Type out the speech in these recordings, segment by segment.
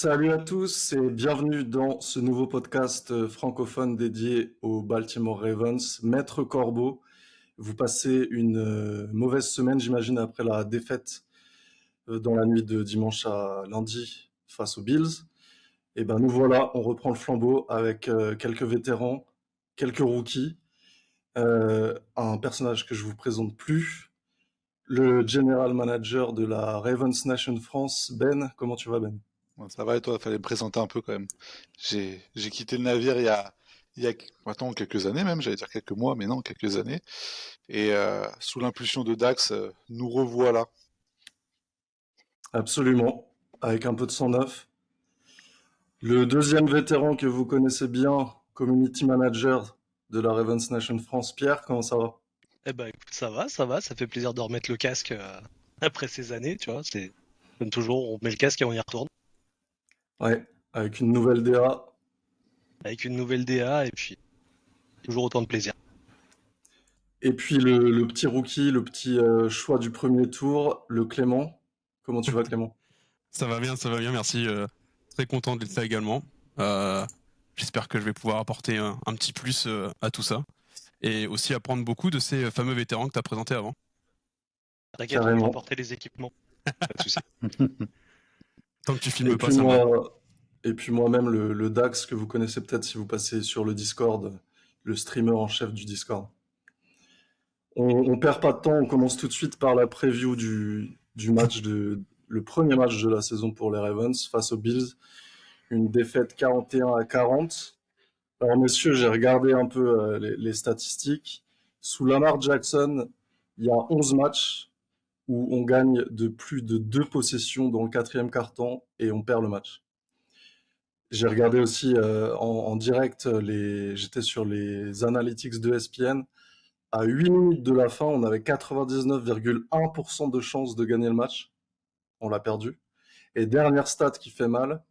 Salut à tous et bienvenue dans ce nouveau podcast francophone dédié aux Baltimore Ravens. Maître Corbeau, vous passez une mauvaise semaine, j'imagine, après la défaite dans la nuit de dimanche à lundi face aux Bills. Et ben nous voilà, on reprend le flambeau avec quelques vétérans, quelques rookies, un personnage que je vous présente plus, le general manager de la Ravens Nation France. Ben, comment tu vas, Ben? Ouais, ça va et toi, fallait me présenter un peu quand même. J'ai quitté le navire il y a maintenant quelques années même, j'allais dire quelques mois, mais non, quelques années. Et sous l'impulsion de Dax, nous revoilà. Absolument, avec un peu de sang neuf. Le deuxième vétéran que vous connaissez bien, community manager de la Ravens Nation France, Pierre, comment ça va? Eh ben écoute, ça fait plaisir de remettre le casque après ces années, tu vois, c'est comme toujours, on met le casque et on y retourne Ouais, avec une nouvelle DA. avec une nouvelle DA et puis toujours autant de plaisir. Et puis le petit rookie, le petit choix du premier tour, le Clément. Comment tu vas, Clément? Ça va bien, merci. Très content d'être là également. Euh, J'espère que je vais pouvoir apporter un petit plus à tout ça. Et aussi apprendre beaucoup de ces fameux vétérans que tu as présentés avant. T'inquiète, on va Carrément. apporter les équipements, pas de souci. Tant que tu Et filmes pas, puis ça me va. moi, et puis moi-même, le Dax, que vous connaissez peut-être si vous passez sur le Discord, le streamer en chef du Discord. On perd pas de temps, on commence tout de suite par la preview du match le premier match de la saison pour les Ravens face aux Bills. Une défaite 41-40. Alors messieurs, j'ai regardé un peu les statistiques. Sous Lamar Jackson, il y a 11 matchs où on gagne de plus de 2 possessions dans le quatrième quart-temps et on perd le match. J'ai regardé aussi en direct, j'étais sur les analytics de ESPN. À 8 minutes de la fin, on avait 99,1% de chances de gagner le match. On l'a perdu. Et dernière stat qui fait mal,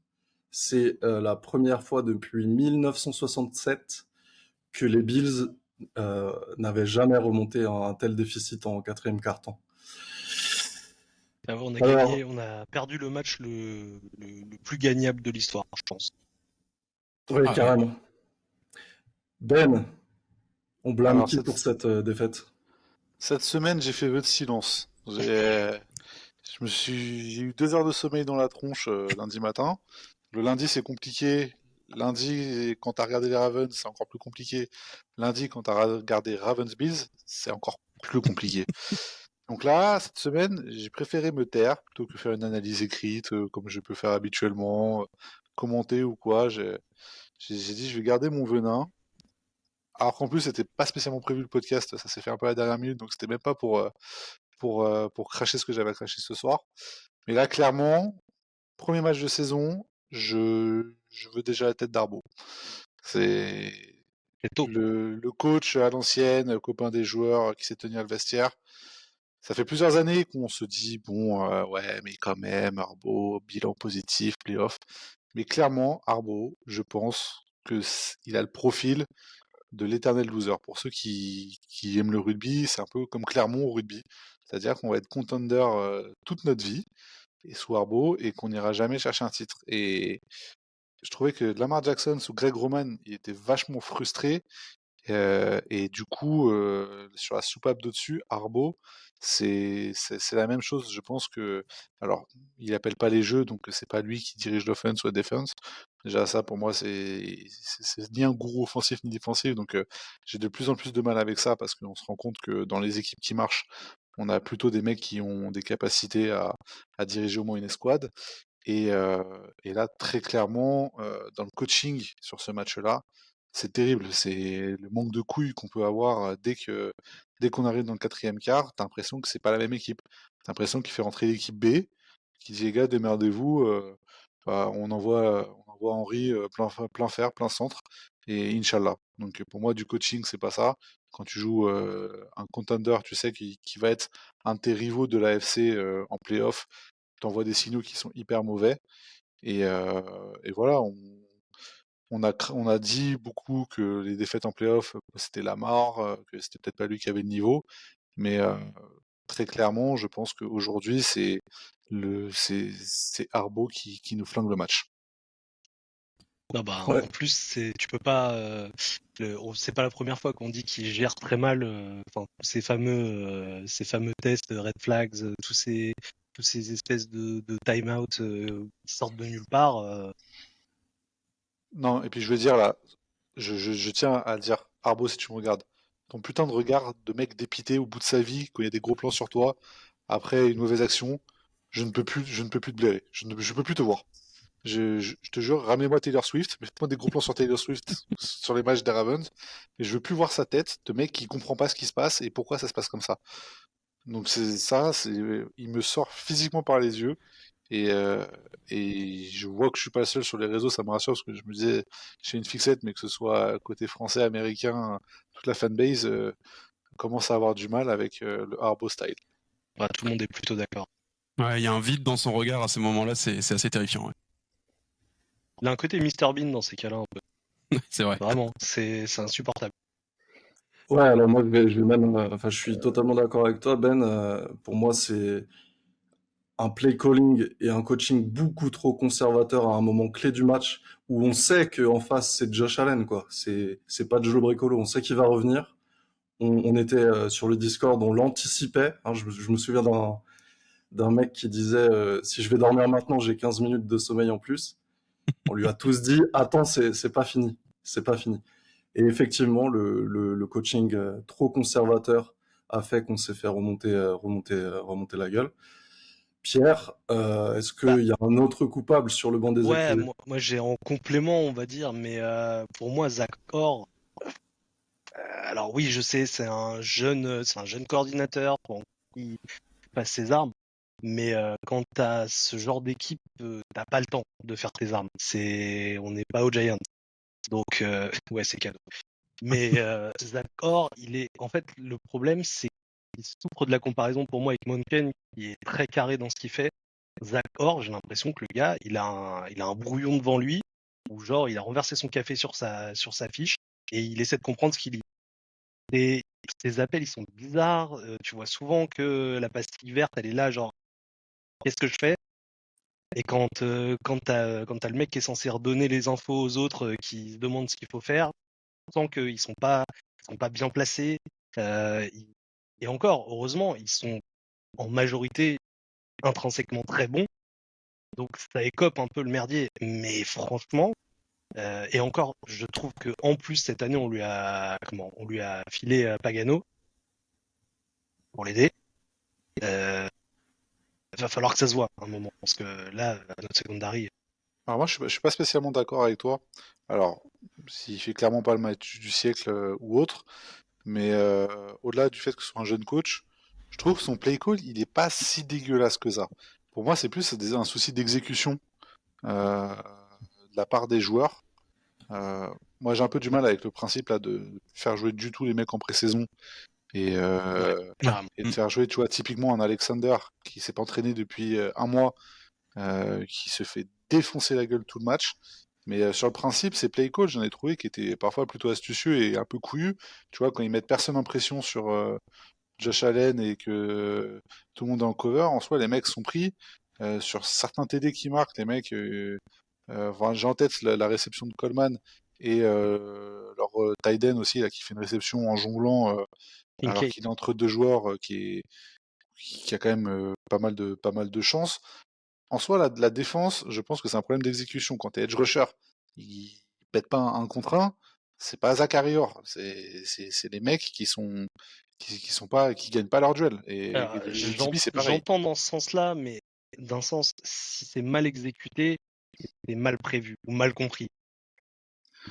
c'est la première fois depuis 1967 que les Bills n'avaient jamais remonté un tel déficit en quatrième quart-temps. On a Alors, gagné, on a perdu le match le plus gagnable de l'histoire, je pense. oui, Ah, carrément. Ben, on blâme Alors qui pour cette défaite? cette semaine, j'ai fait vœu de silence. J'ai eu 2 heures de sommeil dans la tronche lundi matin. Le lundi, c'est compliqué. Lundi, quand t'as regardé les Ravens, c'est encore plus compliqué. Lundi, quand t'as regardé Ravens Bills, c'est encore plus compliqué. Donc là, cette semaine, j'ai préféré me taire plutôt que faire une analyse écrite, comme je peux faire habituellement, commenter ou quoi. J'ai dit, je vais garder mon venin. Alors qu'en plus, c'était pas spécialement prévu le podcast, ça s'est fait un peu à la dernière minute, donc c'était même pas pour cracher ce que j'avais à cracher ce soir. Mais là, clairement, premier match de saison, je veux déjà la tête d'Arbo. C'est C'est tôt. le coach à l'ancienne, copain des joueurs qui s'est tenu à le vestiaire. Ça fait plusieurs années qu'on se dit, bon, ouais, mais quand même, Arbo, bilan positif, playoff. Mais clairement, Arbo, je pense que il a le profil de l'éternel loser. Pour ceux qui aiment le rugby, c'est un peu comme Clermont au rugby. C'est-à-dire qu'on va être contender toute notre vie, et sous Arbo, et qu'on n'ira jamais chercher un titre. Et je trouvais que Lamar Jackson sous Greg Roman, il était vachement frustré. Et du coup, sur la soupape d'au-dessus, Arbo, c'est la même chose. Je pense que, alors, il appelle pas les jeux, donc c'est pas lui qui dirige l'offense ou la défense. Déjà, ça pour moi, c'est ni un gourou offensif ni défensif. Donc, j'ai de plus en plus de mal avec ça parce qu'on se rend compte que dans les équipes qui marchent, on a plutôt des mecs qui ont des capacités à diriger au moins une escouade. Et, euh, et là, très clairement, dans le coaching sur ce match-là, c'est terrible. C'est le manque de couilles qu'on peut avoir dès qu'on arrive dans le quatrième quart. T'as l'impression que c'est pas la même équipe. T'as l'impression qu'il fait rentrer l'équipe B, qui dit les gars, démerdez-vous. Bah, on envoie Henry plein fer, plein centre, et Inch'Allah. Donc pour moi, du coaching, c'est pas ça. Quand tu joues un contender, tu sais, qui va être un de tes rivaux de l'AFC en playoff, t'envoies des signaux qui sont hyper mauvais. Et voilà, on a dit beaucoup que les défaites en playoff, c'était Lamar, que c'était peut-être pas lui qui avait le niveau. Mais très clairement, je pense qu'aujourd'hui, c'est Arbo qui nous flingue le match. Non, bah, Ouais. en plus, tu peux pas. C'est pas la première fois qu'on dit qu'il gère très mal. Enfin, ces fameux tests, red flags, tous ces espèces de time-out qui sortent de nulle part. Non, et puis je veux dire là, je tiens à dire, Arbo, si tu me regardes, ton putain de regard de mec dépité au bout de sa vie, quand il y a des gros plans sur toi, après une mauvaise action, je ne peux plus te blairer. Je peux plus te voir. Je te jure, ramenez-moi Taylor Swift, mettez-moi des gros plans sur Taylor Swift sur les matchs des Ravens, et je veux plus voir sa tête de mec qui comprend pas ce qui se passe et pourquoi ça se passe comme ça. Donc il me sort physiquement par les yeux. Et, euh, et je vois que je suis pas le seul sur les réseaux, ça me rassure parce que je me disais, j'ai une fixette, mais que ce soit côté français, américain, toute la fanbase commence à avoir du mal avec le Harbaugh style. Bah, tout le monde est plutôt d'accord. Ouais, il y a un vide dans son regard à ces moments-là, c'est assez terrifiant. Ouais. Il a un côté Mr Bean dans ces cas-là, un peu. C'est vrai. Vraiment, c'est insupportable. Ouais, alors moi, je vais même, enfin, je suis totalement d'accord avec toi, Ben. Pour moi, c'est un play calling et un coaching beaucoup trop conservateur à un moment clé du match où on sait qu'en face, c'est Josh Allen, quoi. C'est pas Joe Bricolo. On sait qu'il va revenir. On était sur le Discord, on l'anticipait. Hein, je me souviens d'un mec qui disait si je vais dormir maintenant, j'ai 15 minutes de sommeil en plus. On lui a tous dit attends, c'est pas fini. C'est pas fini. Et effectivement, le coaching trop conservateur a fait qu'on s'est fait remonter la gueule. Pierre, est-ce Bah, qu'il y a un autre coupable sur le banc des ouais, accusés? moi j'ai en complément, on va dire, mais pour moi, Zach Orr, alors oui, je sais, c'est un jeune coordinateur pour qui passe ses armes, mais quand t'as ce genre d'équipe, t'as pas le temps de faire tes armes. On n'est pas aux Giants, donc ouais, c'est cadeau. Mais Zach Orr, en fait, le problème, c'est qu'il souffre de la comparaison pour moi avec Monken, qui est très carré dans ce qu'il fait. Zach Orr, j'ai l'impression que le gars, il a un brouillon devant lui, où genre, il a renversé son café sur sa fiche, et il essaie de comprendre ce qu'il lit. Et ces appels, ils sont bizarres. Tu vois souvent que la pastille verte, elle est là, genre, qu'est-ce que je fais? Et quand t'as le mec qui est censé redonner les infos aux autres qui se demandent ce qu'il faut faire, tu sens qu'ils sont pas bien placés. Et encore, heureusement, ils sont en majorité intrinsèquement très bons, donc ça écope un peu le merdier. Mais franchement, et encore, je trouve que en plus cette année, on lui a filé Pagano pour l'aider. Euh, va falloir que ça se voit à un moment, parce que là, notre secondary. Alors moi, je suis pas spécialement d'accord avec toi. Alors, s'il fait clairement pas le match du siècle ou autre, mais au-delà du fait que ce soit un jeune coach, je trouve que son play call, il est pas si dégueulasse que ça. Pour moi, c'est plus un souci d'exécution de la part des joueurs. Euh, Moi, j'ai un peu du mal avec le principe là de faire jouer du tout les mecs en pré-saison et, Ouais, euh, carrément. et de faire jouer, tu vois, typiquement un Alexander qui s'est pas entraîné depuis un mois, qui se fait défoncer la gueule tout le match. Mais sur le principe, ces play calls, j'en ai trouvé qui étaient parfois plutôt astucieux et un peu couillus. Tu vois, quand ils mettent personne en pression sur Josh Allen et que tout le monde est en cover, en soi, les mecs sont pris. Sur certains TD qui marquent, les mecs, enfin, j'ai en tête la réception de Coleman et leur tight end aussi, là, qui fait une réception en jonglant alors Kincaid. qu'il est entre deux joueurs qui a quand même pas mal de chance. En soi, la défense, je pense que c'est un problème d'exécution. Quand t'es edge rusher, il pète pas un contre un, c'est pas Zachary Orr, c'est les mecs qui sont pas, qui gagnent pas leur duel. Et les DB, c'est pareil. J'entends dans ce sens-là, mais d'un sens, si c'est mal exécuté, c'est mal prévu ou mal compris.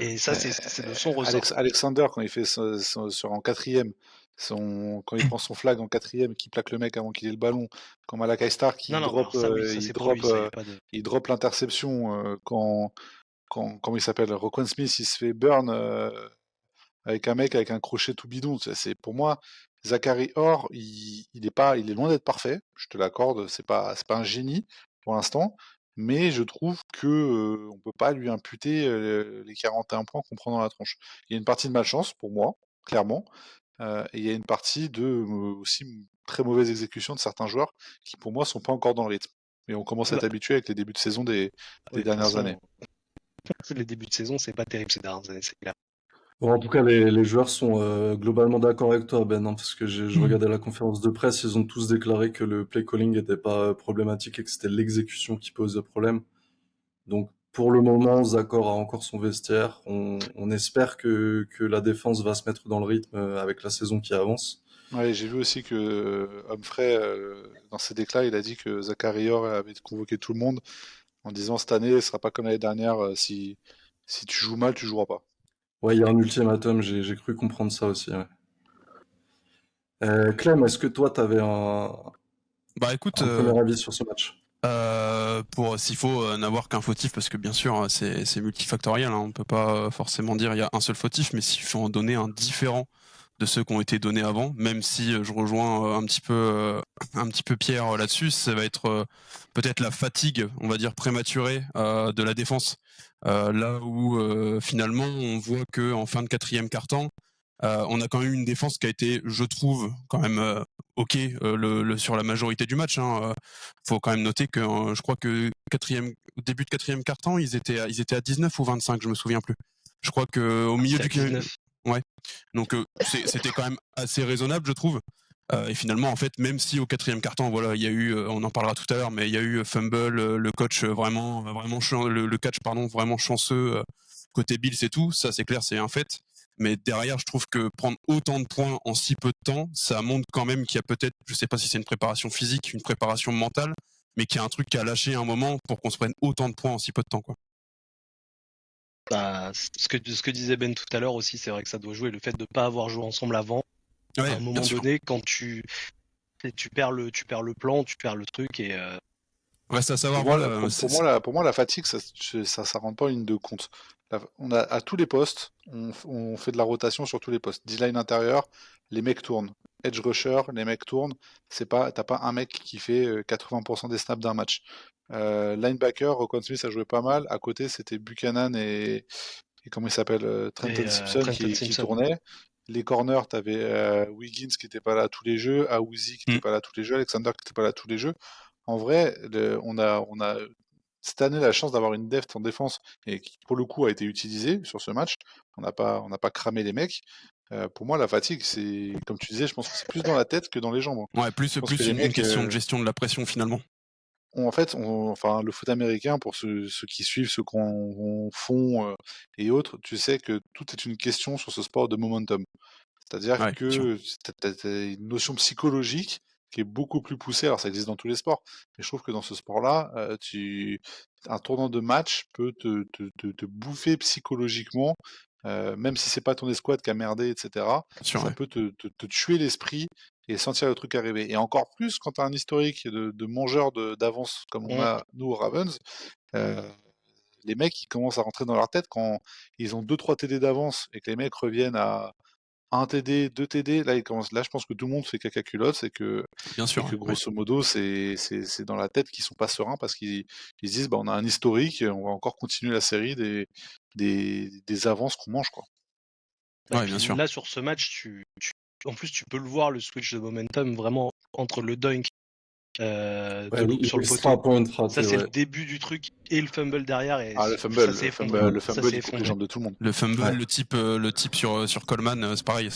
Et ça, Euh, c'est de son ressort. Alexander, quand il fait en quatrième, quand il prend son flag en quatrième, qui plaque le mec avant qu'il ait le ballon, quand Malakai Starr Non, non, mais alors ça, oui, ça c'est pour lui, ça y a pas de. il drop l'interception comment il s'appelle, Roquan Smith, il se fait burn avec un mec avec un crochet tout bidon. Pour moi, Zachary Orr, il est loin d'être parfait. Je te l'accorde, c'est pas un génie pour l'instant, mais je trouve que on peut pas lui imputer les 41 points qu'on prend dans la tronche. Il y a une partie de malchance pour moi, clairement, et il y a une partie de aussi très mauvaise exécution de certains joueurs qui pour moi sont pas encore dans le rythme. Et on commence à Bah, être habitué avec les débuts de saison des oui, de toute dernières façon, années. Les débuts de saison, c'est pas terrible ces dernières années, c'est clair. Bon, en tout cas, les joueurs sont globalement d'accord avec toi, Ben, hein, parce que je regardais la conférence de presse, ils ont tous déclaré que le play calling n'était pas problématique et que c'était l'exécution qui posait problème. Donc, pour le moment, Zakor a encore son vestiaire. On espère que la défense va se mettre dans le rythme avec la saison qui avance. Ouais, j'ai vu aussi que Humphrey, dans ses déclats, il a dit que Zachary Orr avait convoqué tout le monde en disant cette année, ce sera pas comme l'année dernière, si tu joues mal, tu joueras pas. Ouais, il y a un ultimatum, j'ai cru comprendre ça aussi. Ouais. Clem, est-ce que toi, tu avais Bah écoute, un premier avis sur ce match? pour s'il faut n'avoir qu'un fautif, parce que bien sûr c'est multifactoriel, hein, on peut pas forcément dire il y a un seul fautif, mais s'il faut en donner un différent de ceux qui ont été donnés avant, même si je rejoins un petit peu Pierre là-dessus, ça va être peut-être la fatigue, on va dire prématurée de la défense. Là où finalement on voit que en fin de quatrième quart-temps, on a quand même une défense qui a été, je trouve, quand même ok sur la majorité du match. Hein. Faut quand même noter que je crois que au début de quatrième quart-temps, ils étaient à 19 ou 25, je me souviens plus. Je crois que au milieu C'était à du 19. ouais. Donc c'était quand même assez raisonnable, je trouve. Et finalement, en fait, même si au quatrième quart-temps, voilà, il y a eu, on en parlera tout à l'heure, mais il y a eu fumble, le coach le catch pardon, vraiment chanceux côté Bills et tout, ça c'est clair, c'est un fait. Mais derrière, je trouve que prendre autant de points en si peu de temps, ça montre quand même qu'il y a peut-être, je sais pas si c'est une préparation physique, une préparation mentale, mais qu'il y a un truc qui a lâché un moment pour qu'on se prenne autant de points en si peu de temps, quoi. Bah, ce que disait Ben tout à l'heure aussi, c'est vrai que ça doit jouer le fait de pas avoir joué ensemble avant. À Ouais, un bien moment sûr. donné, quand tu perds le plan, tu perds le truc et Reste à savoir, Pour moi, voilà. pour moi, la fatigue, ça rentre pas en ligne de compte. On a à tous les postes, on fait de la rotation sur tous les postes. D-line intérieur, les mecs tournent. Edge rusher, les mecs tournent. T'as pas un mec qui fait 80% des snaps d'un match. Linebacker, Roquan Smith a joué pas mal. À côté, c'était Buchanan et comment il s'appelle, Trenton Simpson Trenton qui Simpson. tournait. Les corners, t'avais Wiggins qui était pas là tous les jeux, Awuzie qui était pas là tous les jeux, Alexander qui était pas là tous les jeux. En vrai, on a cette année la chance d'avoir une depth en défense et qui, pour le coup, a été utilisée sur ce match. On n'a pas cramé les mecs. Pour moi, la fatigue, c'est, comme tu disais, je pense que c'est plus dans la tête que dans les jambes. Ouais, Je pense que plus les une mecs, question de gestion de la pression finalement. en fait, enfin, le foot américain, pour ceux qui suivent, ceux qu'on font et autres, tu sais que tout est une question sur ce sport de momentum. C'est-à-dire Ouais, bien sûr. que t'as une notion psychologique qui est beaucoup plus poussée. Alors, ça existe dans tous les sports, mais je trouve que dans ce sport-là, un tournant de match peut te bouffer psychologiquement, même si c'est pas ton escouade qui a merdé, etc. Bien sûr, Ça ouais. peut te tuer l'esprit et sentir le truc arriver. Et encore plus quand tu as un historique de mangeur d'avance comme on Mm. a nous au Ravens. euh, les mecs, ils commencent à rentrer dans leur tête quand ils ont 2-3 TD d'avance et que les mecs reviennent à un TD, 2 TD, là, là, je pense que tout le monde fait caca culotte, Bien et sûr, que ouais. grosso modo, c'est dans la tête qu'ils sont pas sereins parce qu'ils se disent, bah, on a un historique, on va encore continuer la série des avances qu'on mange, quoi. Et Ouais, puis bien sûr. là sur ce match, en plus tu peux le voir le switch de momentum vraiment entre le dunk Ouais, de Luke sur le l'extra poteau. point Ça raté, c'est ouais. le début du truc et le fumble derrière et Ah, ça s'est effondré. le Ça fumble, s'est il coupe les effondré. jambes de tout le monde. Le fumble, Ouais. le type sur Coleman, c'est pareil.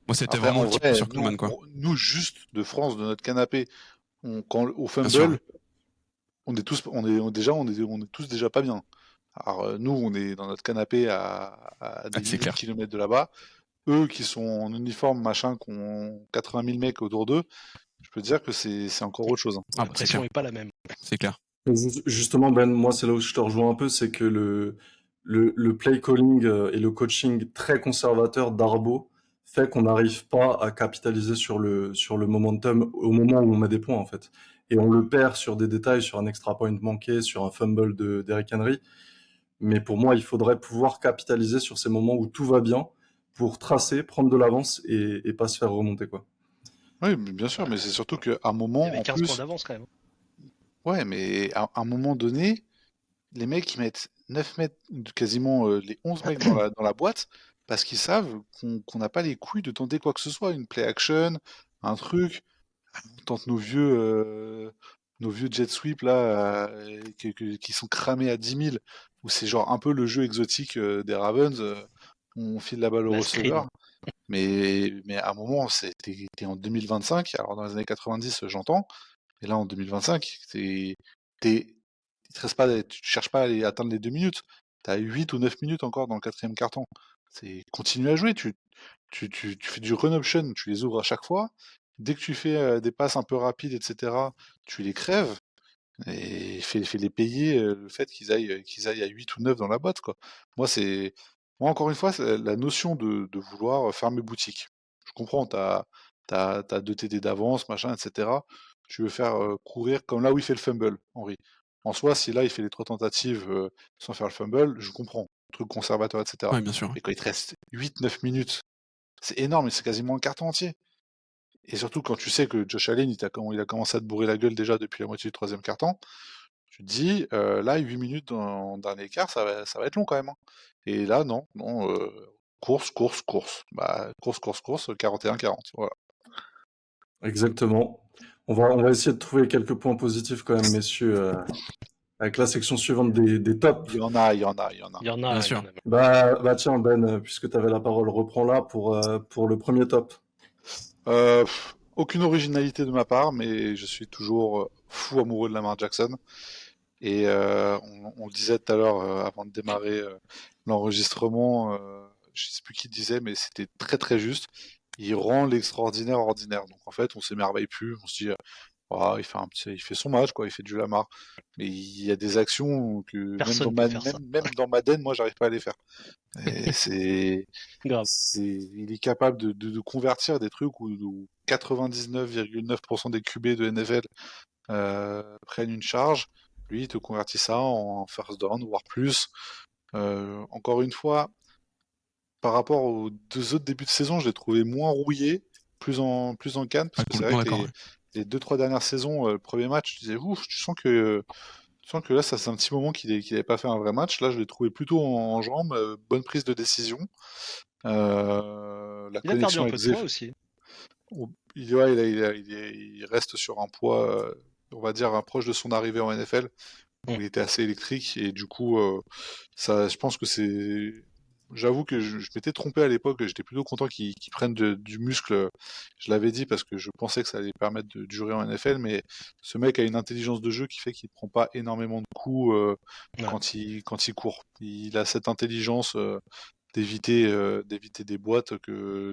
Moi, c'était Après, vraiment en le type vrai, sur Coleman, quoi. nous, juste de France, de notre canapé, au Bien sûr, ouais. fumble, on est tous, on est tous déjà pas bien. Alors, nous, on est dans notre canapé à Ouais, des c'est milliers de clair. kilomètres de là-bas. Eux qui sont en uniforme, machin, qui ont 80 000 mecs autour d'eux, je peux te dire que c'est encore autre chose, hein. Ah, La bah, c'est pression clair. est pas la même. C'est clair. Justement, Ben, moi, c'est là où je te rejoins un peu, c'est que le play calling et le coaching très conservateur d'Arbo fait qu'on n'arrive pas à capitaliser sur le momentum au moment où on met des points, en fait. Et on le perd sur des détails, sur un extra point manqué, sur un fumble d'Eric Henry. Mais pour moi, il faudrait pouvoir capitaliser sur ces moments où tout va bien pour tracer, prendre de l'avance et pas se faire remonter, quoi. Oui, mais bien sûr, mais c'est surtout qu'à un Il y moment, avait en 15 points plus, d'avance quand même. ouais, mais à un moment donné, les mecs, ils mettent 9 mètres, quasiment les 11 mecs dans la boîte, parce qu'ils savent qu'on n'a pas les couilles de tenter quoi que ce soit, une play action, un truc. On tente nos vieux jet sweep là, qui sont cramés à 10 000. où c'est genre un peu le jeu exotique des Ravens. On file la balle au La screen. receveur. Mais à un moment, t'es en 2025. Alors dans les années 90, j'entends. Et là, en 2025, il te reste pas, tu cherches pas à atteindre les 2 minutes. T'as 8 ou 9 minutes encore dans le quatrième quart-temps. C'est continue à jouer. Tu fais du run option, tu les ouvres à chaque fois. Dès que tu fais des passes un peu rapides, etc., tu les crèves et fais les payer le fait qu'ils aillent à 8 ou 9 dans la boîte, quoi. Moi, encore une fois, c'est la notion de vouloir fermer boutique. Je comprends, t'as 2 TD d'avance, machin, etc. Tu veux faire courir comme là où il fait le fumble, Henry. En soi, si là il fait les 3 tentatives sans faire le fumble, je comprends. Truc conservateur, etc. Ouais, bien sûr. Mais quand il te reste 8-9 minutes, c'est énorme, et c'est quasiment un carton entier. Et surtout quand tu sais que Josh Allen, il a commencé à te bourrer la gueule déjà depuis la moitié du troisième quart-temps, tu te dis, là, 8 minutes dans le dernier quart, ça va être long quand même, hein. Et là, non, non, course, course, course. Bah, course, 41-40, voilà. Exactement. On va essayer de trouver quelques points positifs quand même, messieurs, avec la section suivante des tops. Il y en a, il y en a, il y en a. Il y en Bien a, il y sûr. en a. Bah tiens, Ben, puisque tu avais la parole, reprends-la pour le premier top. Aucune originalité de ma part, mais je suis toujours fou amoureux de Lamar Jackson. Et on le disait tout à l'heure avant de démarrer l'enregistrement, je sais plus qui disait, mais c'était très très juste. Il rend l'extraordinaire ordinaire. Donc en fait, on s'émerveille plus. On se dit, ah, il fait son match, quoi. Il fait du Lamar. Mais il y a des actions que Personne peut faire ça. même dans Madden, moi, j'arrive pas à les faire. Et Grave. il est capable de convertir des trucs où 99,9% des QB de NFL prennent une charge. Lui, il te convertit ça en first down, voire plus. Encore une fois, par rapport aux 2 autres débuts de saison, je l'ai trouvé moins rouillé, plus en canne, parce Ouais, que c'est vrai complètement que d'accord. les 2-3 dernières saisons, le premier match, tu disais, ouf, tu sens que là, ça c'est un petit moment qu'il n'avait pas fait un vrai match. Là, je l'ai trouvé plutôt en jambes, bonne prise de décision. La Il a perdu connexion un avec peu de Zef, poids aussi. il reste sur un poids, on va dire, proche de son arrivée en NFL, où il était assez électrique, et du coup, je pense que c'est. J'avoue que je m'étais trompé à l'époque, j'étais plutôt content qu'il prenne du muscle. Je l'avais dit parce que je pensais que ça allait permettre de durer en NFL, mais ce mec a une intelligence de jeu qui fait qu'il ne prend pas énormément de coups Ouais. quand il court. Il a cette intelligence d'éviter des boîtes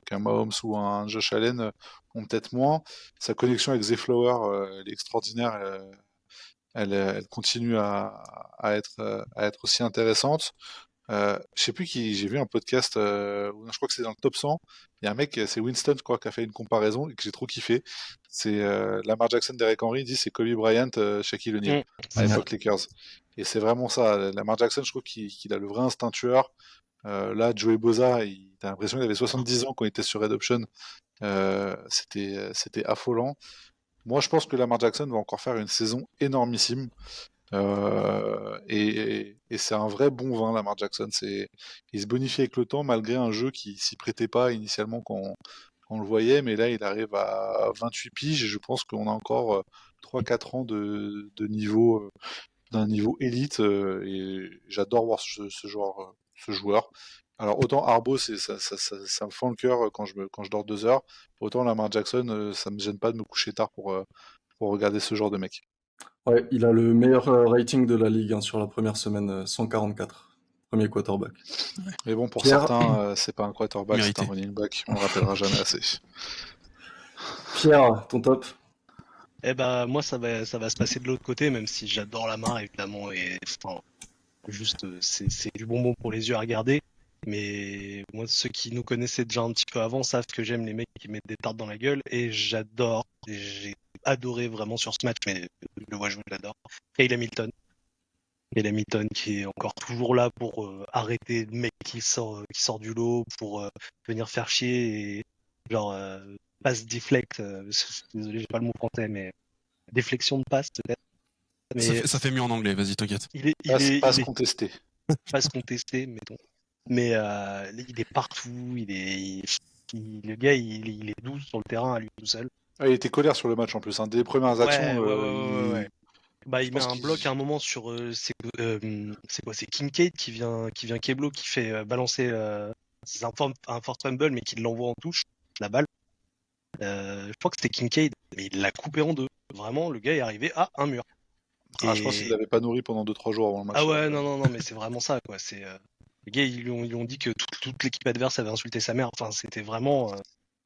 qu'un Mahomes ou un Josh Allen ont peut-être moins. Sa connexion avec Zay Flower, elle est extraordinaire. Elle continue à être aussi intéressante. Je sais plus qui, j'ai vu un podcast, je crois que c'est dans le top 100. Il y a un mec, c'est Winston, je crois, qui a fait une comparaison et que j'ai trop kiffé. C'est Lamar Jackson, Derek Henry, il dit c'est Kobe Bryant, Shaquille O'Neal à C'est ça. l'époque Lakers. Et c'est vraiment ça. Lamar Jackson, je trouve qu'il a le vrai instinct tueur. Là, Joey Bosa, t'as l'impression qu'il avait 70 ans quand il était sur Red Option. C'était affolant. Moi, je pense que Lamar Jackson va encore faire une saison énormissime. Et c'est un vrai bon vin, Lamar Jackson. Il se bonifie avec le temps, malgré un jeu qui s'y prêtait pas initialement quand on le voyait. Mais là, il arrive à 28 piges et je pense qu'on a encore 3-4 ans de niveau, d'un niveau élite. Et j'adore voir ce joueur. Alors, autant Arbo, ça me fend le cœur quand je dors 2 heures. Autant Lamar Jackson, ça me gêne pas de me coucher tard pour regarder ce genre de mec. Ouais, il a le meilleur rating de la ligue hein, sur la première semaine, 144. Premier quarterback. Mais bon, pour Pierre, certains, c'est pas un quarterback, c'est un Mérité. running back. On le rappellera jamais assez. Pierre, ton top? Eh ben, moi, ça va se passer de l'autre côté, même si j'adore Lamar, évidemment, et enfin, juste, c'est du bonbon pour les yeux à regarder. Mais moi, ceux qui nous connaissaient déjà un petit peu avant savent que j'aime les mecs qui mettent des tartes dans la gueule, et j'adore, et j'ai adoré vraiment sur ce match, mais je le vois jouer, j'adore. Kyle Hamilton. Kyle Hamilton qui est encore toujours là pour arrêter le mec qui sort du lot, pour venir faire chier, et genre, passe deflect, désolé, j'ai pas le mot français, mais déflexion de passe peut-être. Mais Ça fait mieux en anglais, vas-y, t'inquiète. il Passe est contesté. passe contesté, mettons. Mais il est partout, le gars, il est doux sur le terrain à lui tout seul. Ah, il était colère sur le match en plus. Hein. Dès les premières actions, Ouais. Bah, Je il met pense un qu'il... bloc à un moment sur c'est quoi? C'est Kincaid qui vient Keblo qui fait balancer c'est un fort fumble mais qui l'envoie en touche la balle. Je crois que c'était Kincaid, mais il l'a coupé en deux. Vraiment, le gars est arrivé à un mur. Ah, je pense qu'il Et l'avait pas nourri pendant 2-3 jours avant le ah match. ouais, non, mais c'est vraiment ça, quoi. C'est les gars, ils lui ont dit que toute l'équipe adverse avait insulté sa mère. Enfin, c'était vraiment,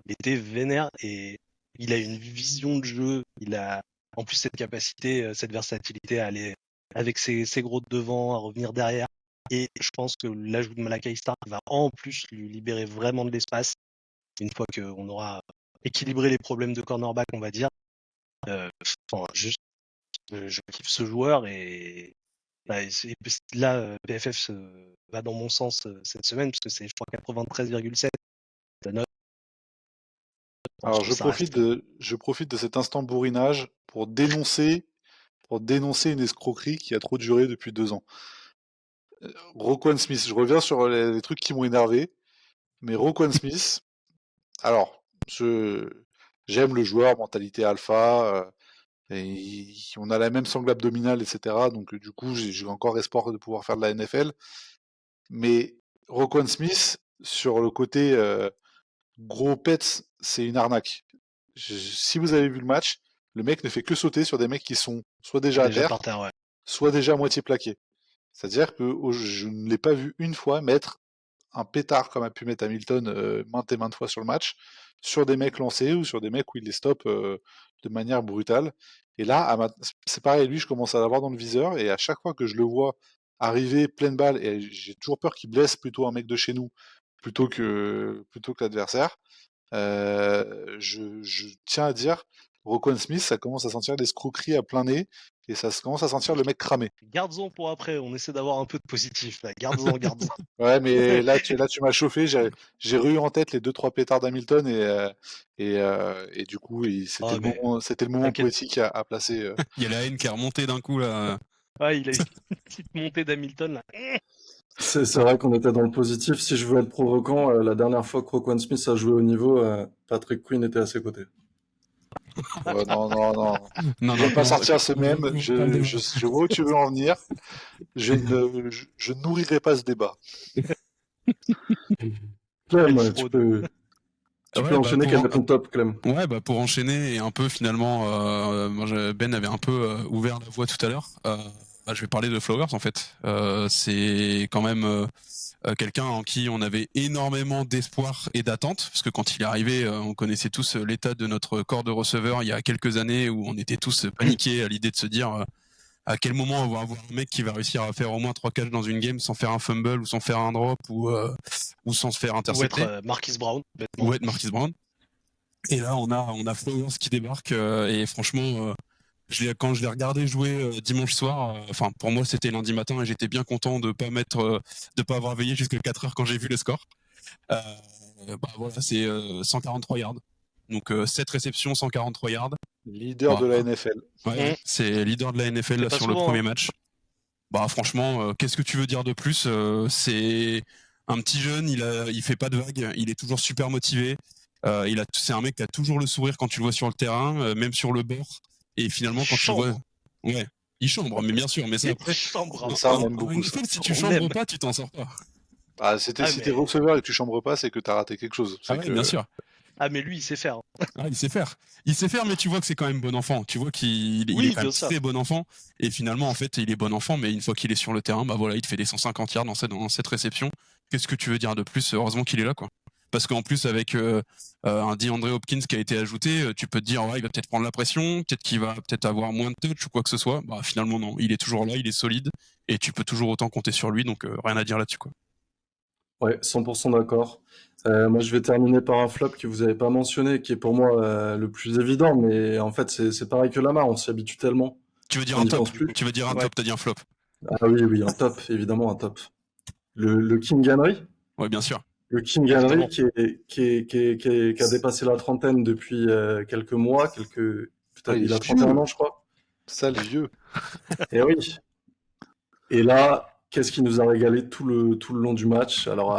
il était vénère et il a une vision de jeu. Il a en plus cette capacité, cette versatilité à aller avec ses gros de devant, à revenir derrière. Et je pense que l'ajout de Malakai Stark va en plus lui libérer vraiment de l'espace une fois qu'on aura équilibré les problèmes de cornerback, on va dire. Enfin, juste, je kiffe ce joueur et bah, là, PFF va dans mon sens cette semaine, parce que c'est, je crois, 93,7 la note. Je pense Alors, que ça reste. je profite de cet instant bourrinage pour dénoncer une escroquerie qui a trop duré depuis 2 ans. Roquan Smith, je reviens sur les trucs qui m'ont énervé, mais Roquan Smith, alors, j'aime le joueur, mentalité alpha, on a la même sangle abdominale, etc. Donc, du coup, j'ai encore espoir de pouvoir faire de la NFL. Mais Roquan Smith, sur le côté gros pets, c'est une arnaque. Si vous avez vu le match, le mec ne fait que sauter sur des mecs qui sont soit déjà à Déjà terre, par terre, ouais. soit déjà à moitié plaqués. C'est-à-dire que je ne l'ai pas vu une fois mettre un pétard comme a pu mettre Hamilton maintes et maintes fois sur le match, sur des mecs lancés ou sur des mecs où il les stoppe de manière brutale. Et là, c'est pareil, lui, je commence à l'avoir dans le viseur, et à chaque fois que je le vois arriver pleine balle, et j'ai toujours peur qu'il blesse plutôt un mec de chez nous plutôt que l'adversaire, je tiens à dire, Roquan Smith, ça commence à sentir l'escroquerie à plein nez, et ça commence à sentir le mec cramé. Garde-en pour après, on essaie d'avoir un peu de positif, là. Garde-en. Ouais, mais là, tu m'as chauffé. J'ai eu en tête les 2-3 pétards d'Hamilton, et du coup, Ah, mais c'était le moment t'inquiète. poétique à placer. Il y a la haine qui est remontée d'un coup là. Ouais, il a une petite montée d'Hamilton, là. C'est vrai qu'on était dans le positif. Si je veux être provoquant, la dernière fois que Roquan Smith a joué au niveau, Patrick Quinn était à ses côtés. Ouais, non, non, non. Non, Je vais non, pas non, sortir ce on même. va pas le Je vois où tu veux en venir. Je nourrirai pas ce débat. Quelle Clem, tu fraude. peux, tu peux Ouais, bah enchaîner. Quel est ton top, Clem? pour enchaîner et un peu finalement, Ben avait un peu ouvert la voie tout à l'heure. Je vais parler de Flowers en fait. C'est quand même quelqu'un en qui on avait énormément d'espoir et d'attente, parce que quand il est arrivé, on connaissait tous l'état de notre corps de receveur il y a quelques années, où on était tous paniqués à l'idée de se dire à quel moment on va avoir un mec qui va réussir à faire au moins 3 catchs dans une game sans faire un fumble ou sans faire un drop ou sans se faire Ou intercepter, être Marquise Brown, bêtement. ou être Marquis Brown. Et là, on a Flowers qui débarque, et franchement, quand je l'ai regardé jouer dimanche soir, enfin pour moi c'était lundi matin, et j'étais bien content de pas avoir veillé jusqu'à 4 heures quand j'ai vu le score. Voilà, c'est 143 yards. Donc 7 réceptions, 143 yards. Leader Bah, de la NFL. ouais, c'est leader de la NFL C'est là, pas sur le souvent, premier hein. match. Franchement, qu'est-ce que tu veux dire de plus? C'est un petit jeune, il fait pas de vagues, il est toujours super motivé. C'est un mec qui a toujours le sourire quand tu le vois sur le terrain, même sur le bord. Et finalement, Il quand tu le vois, chambre. ouais, il chambre, mais bien sûr. Mais ça, Il après, chambre. Et ça, on en aime beaucoup ça. NFL, si tu On chambres aime. pas, tu t'en sors pas. Ah, Ah, si t'es mais... receveur et que tu chambres pas, c'est que t'as raté quelque chose. Ah C'est ouais, que bien sûr. ah, mais lui, il sait faire. Ah, il sait faire. Il sait faire, mais tu vois que c'est quand même bon enfant. Tu vois qu'il il est Oui, quand même bien sûr. très bon enfant. Et finalement, en fait, il est bon enfant, mais une fois qu'il est sur le terrain, voilà, il te fait des 150 yards dans cette réception. Qu'est-ce que tu veux dire de plus? Heureusement qu'il est là, quoi. Parce qu'en plus, avec un DeAndre Hopkins qui a été ajouté, tu peux te dire, ouais, il va peut-être prendre la pression, peut-être qu'il va peut-être avoir moins de touch ou quoi que ce soit. Finalement, non. Il est toujours là, il est solide, et tu peux toujours autant compter sur lui, donc rien à dire là-dessus, quoi. Ouais, 100% d'accord. Moi, je vais terminer par un flop que vous avez pas mentionné, qui est pour moi le plus évident, mais en fait, c'est pareil que Lamar, on s'y habitue tellement Tu veux dire qu'on un n'y top? pense plus. Tu veux dire un Ouais. top? T'as dit un flop? Ah oui, oui, un top, évidemment, un top. Le King Henry, Ouais, bien sûr. le King Évidemment. Henry qui a dépassé la trentaine depuis quelques mois, Ah, peut-être il il a est 31 vieux. ans, je crois. Sale vieux. Et oui. Et là, qu'est-ce qui nous a régalé tout le long du match? Alors,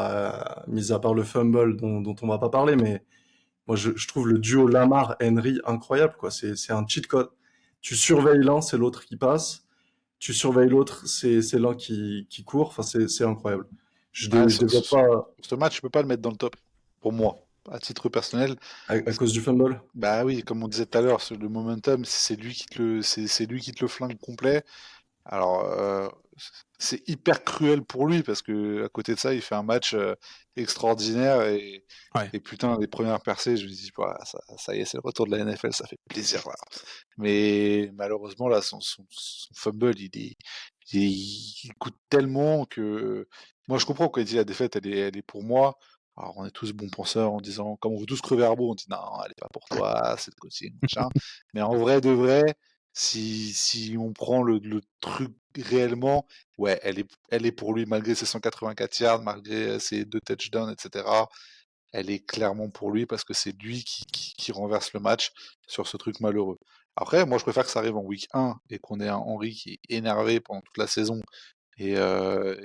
mis à part le fumble dont on va pas parler, mais moi, je trouve le duo Lamar-Henry incroyable, quoi. C'est un cheat code. Tu surveilles l'un, c'est l'autre qui passe. Tu surveilles l'autre, c'est l'un qui court. Enfin, c'est incroyable. Je Ouais, ne développe pas ce match, je peux pas le mettre dans le top. Pour moi, à titre personnel. à cause du fumble. Bah oui, comme on disait tout à l'heure, le momentum, c'est lui qui c'est lui qui te le flingue complet. Alors, c'est hyper cruel pour lui parce que à côté de ça, il fait un match extraordinaire Ouais. et putain, les premières percées, je me dis, voilà, ça y est, c'est le retour de la NFL, ça fait plaisir. Voilà. Mais malheureusement, là, son fumble, il coûte tellement que moi, je comprends quand il dit la défaite, elle est pour moi. Alors, on est tous bons penseurs en disant, comme on veut tous crever à on dit non, elle est pas pour toi, c'est le coaching, machin. Mais en vrai de vrai, si on prend le truc réellement, ouais, elle est pour lui malgré ses 184 yards, malgré ses 2 touchdowns, etc. Elle est clairement pour lui parce que c'est lui qui renverse le match sur ce truc malheureux. Après, moi, je préfère que ça arrive en week 1 et qu'on ait un Henry qui est énervé pendant toute la saison et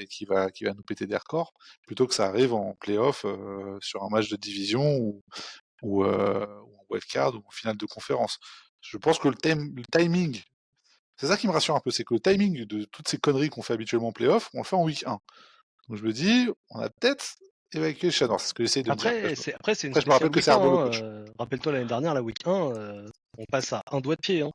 qui va nous péter des records, plutôt que ça arrive en playoff sur un match de division ou en wildcard ou en finale de conférence. Je pense que le timing, c'est ça qui me rassure un peu, c'est que le timing de toutes ces conneries qu'on fait habituellement en playoff, on le fait en week 1. Donc je me dis, on a peut-être évacué le chat noir, c'est ce que j'essaie de me dire. Après, c'est une Après, je me rappelle spéciale que week c'est 1. Arbo le coach. Rappelle-toi l'année dernière, la week 1, on passe à un doigt de pied. Hein.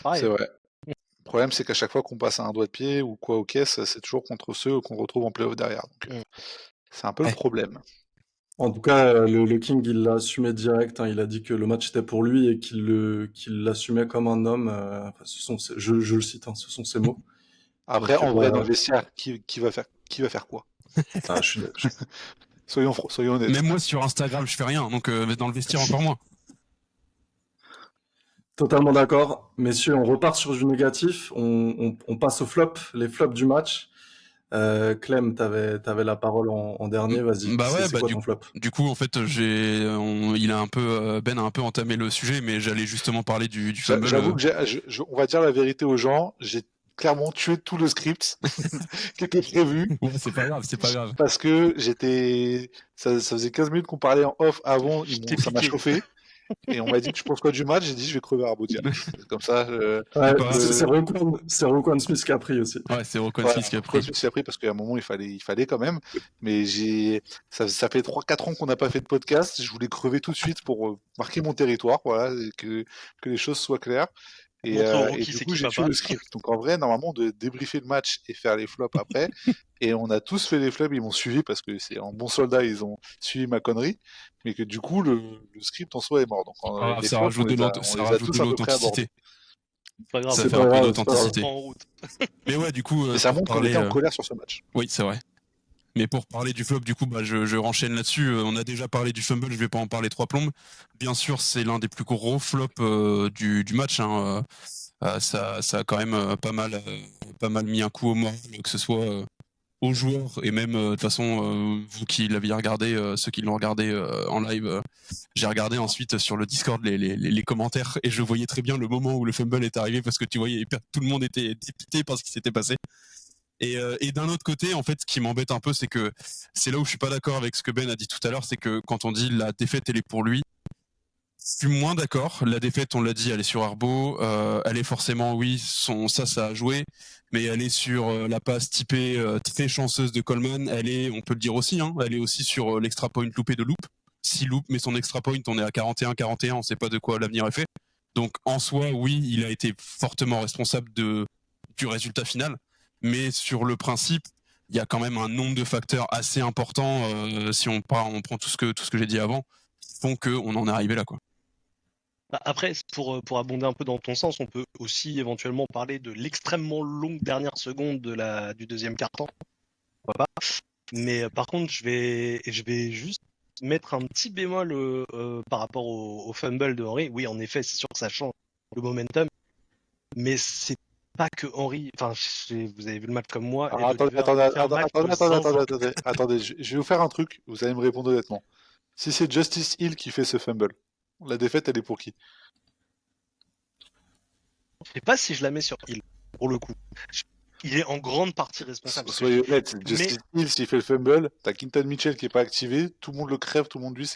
Pareil. C'est vrai. Le problème, c'est qu'à chaque fois qu'on passe à un doigt de pied ou quoi aux caisses, c'est toujours contre ceux qu'on retrouve en playoff derrière. Donc, c'est un peu le Ouais. problème. En tout cas, le King, il l'a assumé direct. Hein. Il a dit que le match était pour lui et qu'il l'assumait comme un homme. Enfin, je le cite, hein, ce sont ses mots. Après, Donc, en vrai, dans le vestiaire, qui va faire quoi? Soyons honnêtes. Même moi sur Instagram, je fais rien, donc dans le vestiaire encore moins. Totalement d'accord. Messieurs, on repart sur du négatif. On passe aux flops, les flops du match. Clem, t'avais la parole en dernier. Vas-y. Bah ouais, C'est quoi ton flop? du coup, en fait, il a un peu, Ben a un peu entamé le sujet, mais j'allais justement parler du fumble. J'avoue que on va dire la vérité aux gens, j'ai clairement tué tout le script qui était prévu. Ouais, c'est pas grave, c'est pas grave. Parce que ça faisait 15 minutes qu'on parlait en off avant, ça m'a piqué. chauffé. Et on m'a dit, tu penses quoi du match? J'ai dit, je vais crever Arbo direct. Comme ça, Ouais, pas grave. c'est Roquan Smith qui a pris aussi. Ouais, c'est Roquan voilà, Smith qui a pris. Smith qui a pris parce qu'à un moment, il fallait quand même. Mais ça fait 3-4 ans qu'on n'a pas fait de podcast. Je voulais crever tout de suite pour marquer mon territoire, voilà, et que les choses soient claires. Et Montrer au du rookie c'est coup, qui j'ai tué papa. le script. Donc en vrai, normalement, on devait débriefer le match et faire les flops après. Et on a tous fait les flops, ils m'ont suivi parce que c'est en bon soldat, ils ont suivi ma connerie. Mais que du coup, le script en soi est mort. Donc les Ça flops, rajoute on les a tous à peu près abordés. l'authenticité. C'est pas grave. Ça C'est fait pas un peu grave, d'authenticité. En route. Mais ouais, du coup, Et ça pour montre qu'on parler, était en colère sur ce match. oui, c'est vrai. Mais pour parler du flop, du coup, bah, je renchaîne là-dessus. On a déjà parlé du fumble, je vais pas en parler 3 plombes. Bien sûr, c'est l'un des plus gros flops du match. Hein. Ça a quand même pas mal mis un coup au moral, que ce soit aux joueurs et même de toute façon, vous qui l'aviez regardé, ceux qui l'ont regardé en live, j'ai regardé ensuite sur le Discord les commentaires et je voyais très bien le moment où le fumble est arrivé parce que tu voyais tout le monde était dépité par ce qui s'était passé. Et d'un autre côté, en fait, ce qui m'embête un peu, c'est que c'est là où je suis pas d'accord avec ce que Ben a dit tout à l'heure, c'est que quand on dit la défaite, elle est pour lui, je suis moins d'accord. La défaite, on l'a dit, elle est sur Arbo. Elle est forcément, oui, ça a joué, mais elle est sur la passe typée très chanceuse de Coleman. Elle est, on peut le dire aussi, hein, elle est aussi sur l'extra point loupé de Loop. Si Loop met son extra point, on est à 41-41, on sait pas de quoi l'avenir est fait. Donc en soi, oui, il a été fortement responsable du résultat final. Mais sur le principe, il y a quand même un nombre de facteurs assez importants, si on prend tout ce que j'ai dit avant, qui font qu'on en est arrivé là, quoi. Après, pour abonder un peu dans ton sens, on peut aussi éventuellement parler de l'extrêmement longue dernière seconde du deuxième quart-temps. Pourquoi pas. Mais par contre, je vais juste mettre un petit bémol par rapport au fumble de Henry. Oui, en effet, c'est sûr que ça change le momentum, mais c'est pas que Henry. Enfin, vous avez vu le match comme moi. Attendez, je vais vous faire un truc, vous allez me répondre honnêtement. Si c'est Justice Hill qui fait ce fumble, la défaite, elle est pour qui? Je sais pas si je la mets sur Hill, pour le coup. Il est en grande partie responsable. Soyez honnête, Justice Hill, s'il fait le fumble, t'as Quinton Mitchell qui est pas activé, tout le monde le crève, tout le monde lui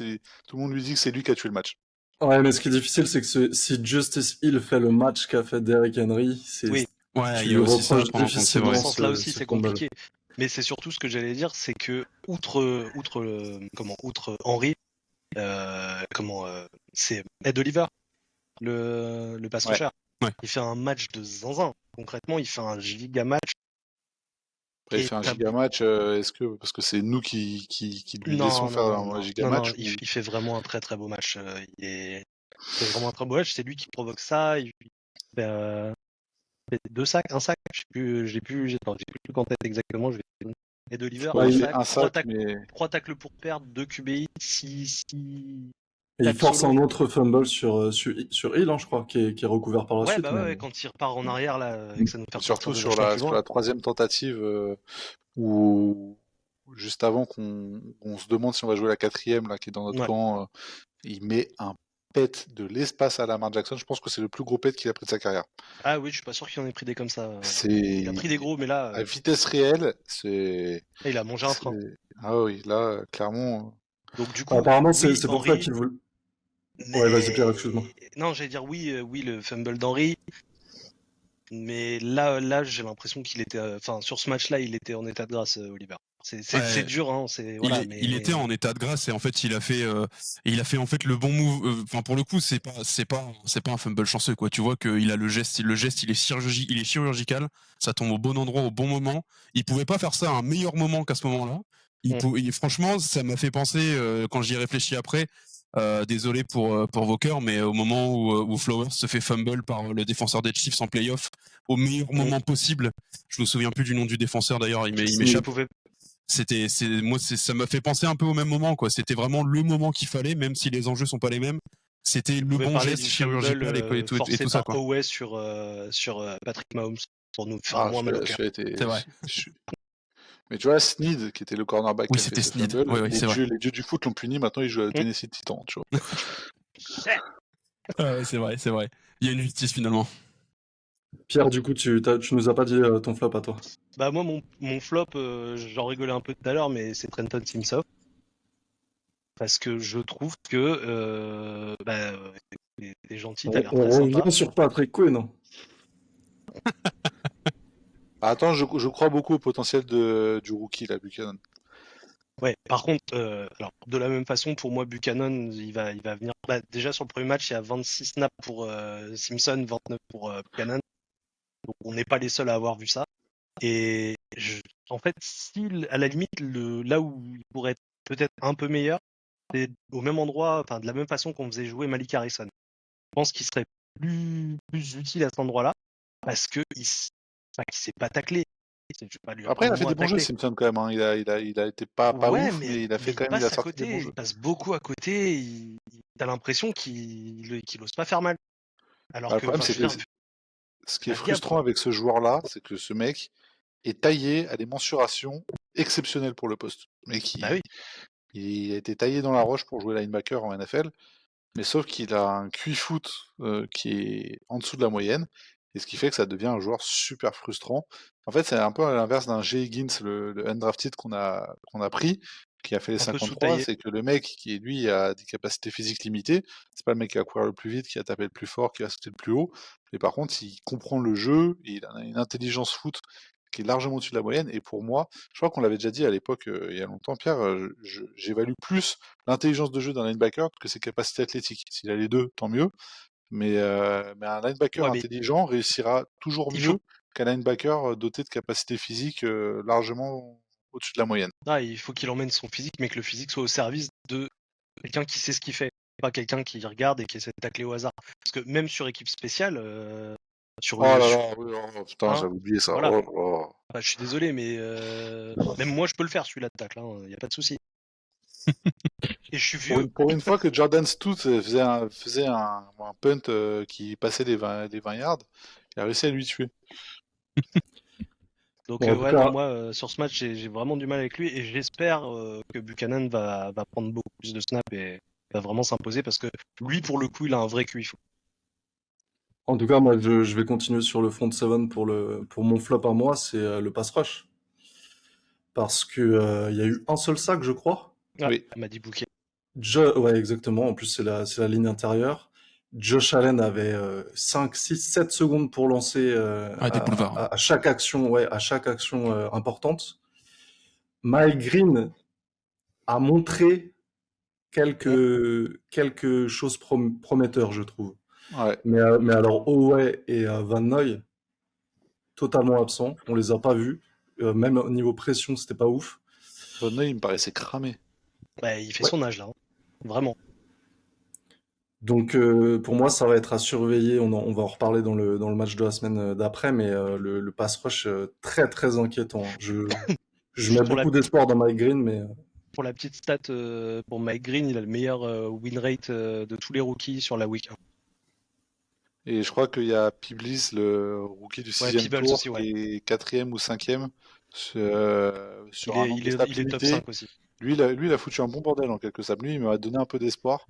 dit que c'est lui qui a tué le match. Ouais, mais ce qui est difficile, c'est que si Justice Hill fait le match qu'a fait Derrick Henry, Oui, Ouais, tu il y lui a aussi ça à reproches prendre en compte, c'est dans ce vrai. difficilement sens-là aussi, ce c'est fumble. compliqué. Mais c'est surtout ce que j'allais dire, c'est que outre Henry, c'est Ed Oliver, le pass Ouais. rusher. Ouais. Il fait un match de zinzin. Concrètement, il fait un giga match. Après, il Et fait un t'as- giga match, est-ce que parce que c'est nous qui lui laissons Non, faire non, non, un non, giga non, match non, ou... il fait vraiment un très très beau match. C'est vraiment un très beau match. C'est lui qui provoque ça. Il fait, fait 2 sacs, un sac. J'ai plus en tête exactement. Ed Oliver, Ouais, un il fait sac, un trois sac, mais 3 tacles pour perdre, 2 QBI, 6 Et il tacles force solo. un autre fumble sur Hill, hein, je crois, qui est recouvert par la Ouais, suite. bah Mais... ouais, quand il repart en arrière là, et que ça nous fait repartir surtout des sur instants plus sur loin. la troisième tentative où juste avant qu'on se demande si on va jouer la quatrième là qui est dans notre Ouais. camp, il met un pet de l'espace à Lamar Jackson. Je pense que c'est le plus gros pet qu'il a pris de sa carrière. Ah oui, je suis pas sûr qu'il en ait pris des comme ça. Il a pris des C'est gros, mais là, à vitesse réelle, c'est il a mangé un train. ah oui, là clairement. Donc du coup, Apparemment, oui, c'est pour ça Henry, qu'il voulait. Ouais, vas-y, Pierre, excuse-moi. mais non, j'allais dire oui, le fumble d'Henry. Mais là, j'ai l'impression qu'il était, enfin, sur ce match-là, il était en état de grâce, Oliver. C'est Ouais. dur, hein. Voilà, il était en état de grâce et en fait il a fait en fait le bon move. Enfin pour le coup c'est pas un fumble chanceux quoi. Tu vois qu'il a le geste il est chirurgical. Ça tombe au bon endroit au bon moment. Il pouvait pas faire ça à un meilleur moment qu'à ce moment-là. Franchement ça m'a fait penser quand j'y ai réfléchi après. Désolé pour vos cœurs, mais au moment où Flowers se fait fumble par le défenseur des Chiefs en playoff, au meilleur moment possible. Je me souviens plus du nom du défenseur d'ailleurs, il m'échappe. Ça m'a fait penser un peu au même moment quoi. C'était vraiment le moment qu'il fallait, même si les enjeux sont pas les mêmes. C'était le bon parler geste du chirurgical fumble forcé tout ça par quoi. OS sur Patrick Mahomes pour nous faire Ah, moins mal au cœur. celui-là était- C'est vrai. Mais tu vois, Snead, qui était le cornerback Oui, qui a fait c'était ce Snead. fumble, Oui, c'est vrai. les dieux du foot l'ont puni, maintenant il joue à Tennessee Titan, tu vois. Ah ouais, c'est vrai. Il y a une justice finalement. Pierre, du coup, tu nous as pas dit ton flop à toi. Bah moi, mon flop, j'en rigolais un peu tout à l'heure, mais c'est Trenton Simpson. Parce que je trouve que t'es gentil, t'as l'air On très sympa. revient sur Patrick Quinn. Hein. Ah, attends, je crois beaucoup au potentiel du rookie, là, Buchanan. Ouais, par contre, alors de la même façon, pour moi, Buchanan, il va venir. Bah, déjà sur le premier match, il y a 26 snaps pour Simpson, 29 pour Buchanan. Donc on n'est pas les seuls à avoir vu ça. Et en fait, si à la limite, là où il pourrait être peut-être un peu meilleur, c'est au même endroit, enfin de la même façon qu'on faisait jouer Malik Harrison. Je pense qu'il serait plus utile à cet endroit-là parce que il s'est pas taclé. Je vais pas lui Après, il apprendre a fait moi des à bons jeux, tacler. Simpson, quand même. Hein. Il a été pas Ouais, ouf, mais il a fait il quand même, il a passe à sorti des bons côté, jeux. il passe beaucoup à côté. T'as l'impression qu'il ose pas faire mal. Alors Le que, problème, enfin, je c'est veux que dire, ce qui est la gap, frustrant avec ce joueur-là, c'est que ce mec est taillé à des mensurations exceptionnelles pour le poste. Mais bah oui, il a été taillé dans la roche pour jouer linebacker en NFL. Mais sauf qu'il a un QI foot qui est en dessous de la moyenne, et ce qui fait que ça devient un joueur super frustrant. En fait, c'est un peu à l'inverse d'un Jay Higgins, le undrafted qu'on a pris, qui a fait les un peu 53, sous-taillé. c'est que le mec qui, lui, a des capacités physiques limitées, c'est pas le mec qui va courir le plus vite, qui va taper le plus fort, qui va sauter le plus haut, mais par contre, il comprend le jeu, et il a une intelligence foot qui est largement au-dessus de la moyenne, et pour moi, je crois qu'on l'avait déjà dit à l'époque, il y a longtemps, Pierre, j'évalue plus l'intelligence de jeu d'un linebacker que ses capacités athlétiques. S'il a les deux, tant mieux. Mais un linebacker Ouais, mais intelligent réussira toujours il faut, mieux qu'un linebacker doté de capacités physiques largement au-dessus de la moyenne. il faut qu'il emmène son physique, mais que le physique soit au service de quelqu'un qui sait ce qu'il fait, pas quelqu'un qui regarde et qui essaie de tacler au hasard. Parce que même sur équipe spéciale, sur Oh là le, là, oui, oh, putain, hein, j'avais oublié ça. voilà. Oh là là. Bah, je suis désolé, mais même moi je peux le faire celui-là de tacle, il y a pas de souci. Et je suis vieux, Pour une fois que Jordan Stout faisait un punt qui passait les 20 yards, il a réussi à lui tuer. donc Bon, en tout ouais, non, cas, moi sur ce match j'ai vraiment du mal avec lui et j'espère que Buchanan va prendre beaucoup plus de snaps et va vraiment s'imposer parce que lui pour le coup il a un vrai QI. moi, je vais continuer sur le front seven pour mon flop à moi, c'est le pass rush. Parce que il y a eu un seul sac, je crois. Ouais, Oui. il m'a dit bouquet. Ouais, exactement. En plus, c'est la ligne intérieure. Josh Allen avait 5, 6, 7 secondes pour lancer Des boulevards. à chaque action, ouais, à chaque action importante. Mike Green a montré quelques choses prometteurs, je trouve. Ouais. Mais alors, Howe et Van Noy, totalement absents. On les a pas vus. Même au niveau pression, c'était pas ouf. Von Neu, il me paraissait cramé. Bah, il fait Ouais. son âge là, hein. Vraiment. Donc pour moi, ça va être à surveiller. On va en reparler dans le match de la semaine d'après, mais le pass rush très très inquiétant. Je Juste mets pour la, beaucoup d'espoir dans Mike Green, mais pour la petite stat, pour Mike Green, il a le meilleur win rate de tous les rookies sur la week 1. Et je crois qu'il y a Piblis, le rookie du Ouais, 6e Peebles tour, aussi, ouais. qui est 4e ou 5e sur Il un est, nombre il de est, snaps il est top limité. 5 aussi. Lui, il a foutu un bon bordel en quelques snaps. Lui, il m'a donné un peu d'espoir.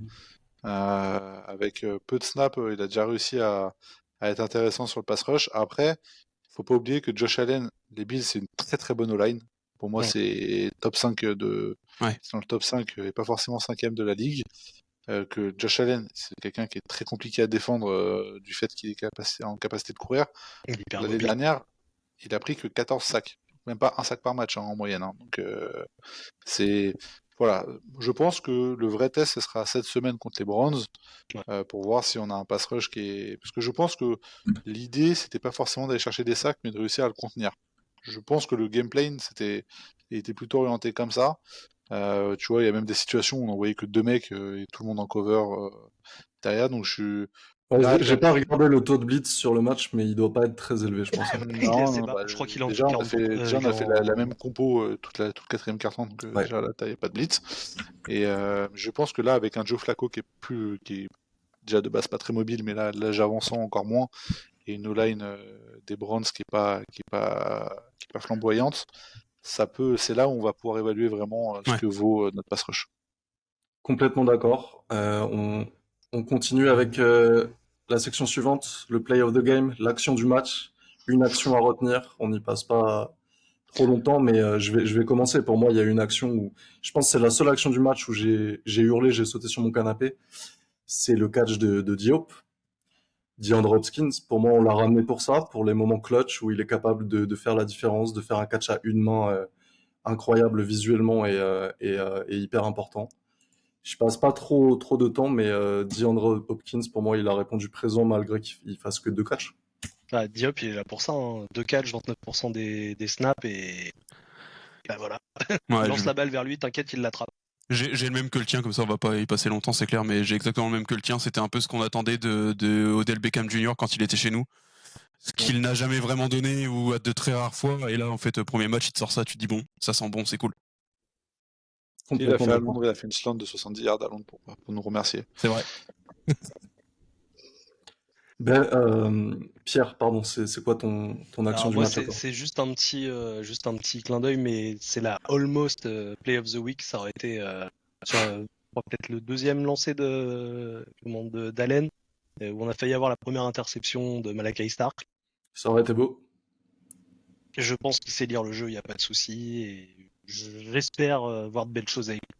Avec peu de snaps, il a déjà réussi à être intéressant sur le pass rush. Après, faut pas oublier que Josh Allen, les Bills, c'est une très très bonne O-line. Pour moi, Ouais. c'est top 5 Ouais. c'est dans le top 5 et pas forcément 5e de la ligue. Que Josh Allen, c'est quelqu'un qui est très compliqué à défendre du fait qu'il est en capacité de courir. Il est hyper L'année mobile. dernière, il a pris que 14 sacs. Même pas un sac par match en moyenne. Donc c'est voilà, je pense que le vrai test ce sera cette semaine contre les Browns pour voir si on a un pass rush qui est. Parce que je pense que l'idée c'était pas forcément d'aller chercher des sacs, mais de réussir à le contenir. Je pense que le game plan il était plutôt orienté comme ça. Tu vois, il y a même des situations où on n'envoyait que deux mecs et tout le monde en cover derrière. Donc je suis ouais, là j'ai pas regardé le taux de blitz sur le match, mais il doit pas être très élevé, je pense, hein. Il est Non, assez non, bas. Je crois qu'il est en dessous déjà de on a 40%. déjà on a fait la même compo tout le quatrième quart-temps, donc Ouais. déjà là t'avais pas de blitz. Et je pense que là avec un Joe Flacco qui est déjà de base pas très mobile, mais là l'âge avançant encore moins, et une O-line des Browns qui est pas flamboyante, c'est là où on va pouvoir évaluer vraiment ce Ouais. que vaut notre pass rush. Complètement d'accord. On continue avec la section suivante, le play of the game, l'action du match. Une action à retenir. On n'y passe pas trop longtemps, mais je vais commencer. Pour moi, il y a une action où je pense que c'est la seule action du match où j'ai hurlé, j'ai sauté sur mon canapé. C'est le catch de Diop, DeAndre Hopkins. Pour moi, on l'a ramené pour ça, pour les moments clutch où il est capable de faire la différence, de faire un catch à une main incroyable visuellement et hyper important. Je passe pas trop de temps, mais DeAndre Hopkins, pour moi, il a répondu présent malgré qu'il fasse que 2 catchs. Ah, Diop, il est là pour ça, hein. 2 catch, 29% des snaps et bah voilà. Ouais, Lance la balle vers lui, t'inquiète, il l'attrape. j'ai le même que le tien, comme ça on va pas y passer longtemps, c'est clair, mais j'ai exactement le même que le tien. C'était un peu ce qu'on attendait de Odell Beckham Jr. quand il était chez nous. Ce qu'il n'a jamais vraiment donné ou à de très rares fois. Et là, en fait, premier match, il te sort ça, tu te dis bon, ça sent bon, c'est cool. Il a fait à Complètement Londres, il a fait une slant de 70 yards à Londres pour nous remercier. C'est vrai. Pierre, pardon, c'est quoi ton action Alors du moi, match à toi? c'est juste un petit clin d'œil, mais c'est la almost play of the week. Ça aurait été sur je crois peut-être le deuxième lancé d'Allen, où on a failli avoir la première interception de Malachi Stark. Ça aurait été beau. Je pense qu'il sait lire le jeu, il n'y a pas de souci, et j'espère voir de belles choses avec lui.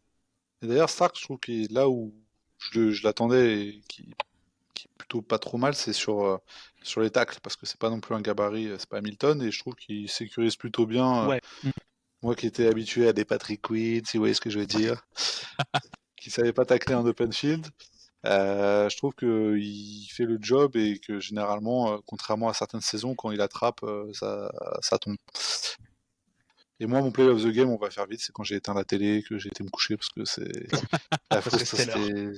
Et d'ailleurs, Stark, je trouve qu'il est là où je l'attendais et qui est plutôt pas trop mal, c'est sur les tacles, parce que c'est pas non plus un gabarit, c'est pas Hamilton, et je trouve qu'il sécurise plutôt bien. Ouais. Moi qui étais habitué à des Patrick Quinn, si vous voyez ce que je veux dire, qui savait pas tacler en open field, je trouve qu'il fait le job et que généralement, contrairement à certaines saisons, quand il attrape, ça tombe. Et moi, mon play of the game, on va faire vite, c'est quand j'ai éteint la télé, que j'ai été me coucher, parce que Parce que c'était l'heure.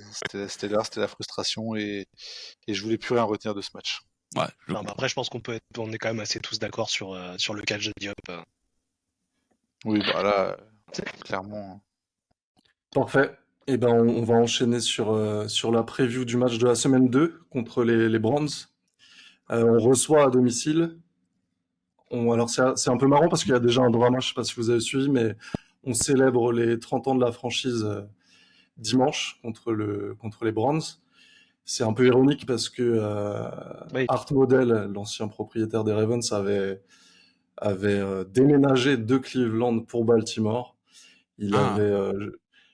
c'était l'heure, c'était la frustration, et je voulais plus rien retenir de ce match. Ouais, Non, mais après, je pense on est quand même assez tous d'accord sur le catch de Diop. Oui, bah là, clairement. Parfait. Et ben, on va enchaîner sur la preview du match de la semaine 2 contre les Browns. On reçoit à domicile. Alors, c'est un peu marrant parce qu'il y a déjà un drama, je sais pas si vous avez suivi, mais on célèbre les 30 ans de la franchise dimanche contre les Browns. C'est un peu ironique parce que Oui. Art Model, l'ancien propriétaire des Ravens, avait déménagé de Cleveland pour Baltimore. Il avait,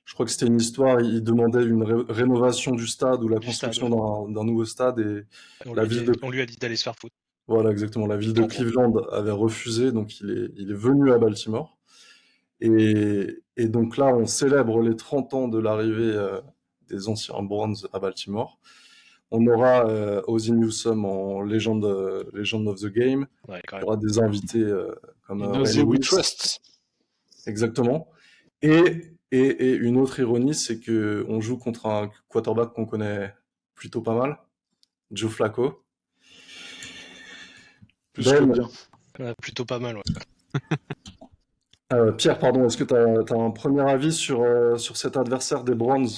Je crois que c'était une histoire, il demandait une rénovation du stade ou la Du stade, construction d'un nouveau stade et On la ville de lui a dit d'aller se faire foutre. voilà exactement la ville de En gros. Cleveland avait refusé, donc il est venu à Baltimore et donc là on célèbre les 30 ans de l'arrivée des anciens Browns à Baltimore. On aura Ozzie Newsome en Legend of the Game. Ouais, quand Il y même. aura des invités comme In Ray Ozzy We Lewis. Trust. Exactement. Et une autre ironie, c'est que on joue contre un quarterback qu'on connaît plutôt pas mal, Joe Flacco. Plus que Ben, bien. Ouais, plutôt pas mal, ouais. Pierre, pardon, est-ce que tu as un premier avis sur cet adversaire des Browns?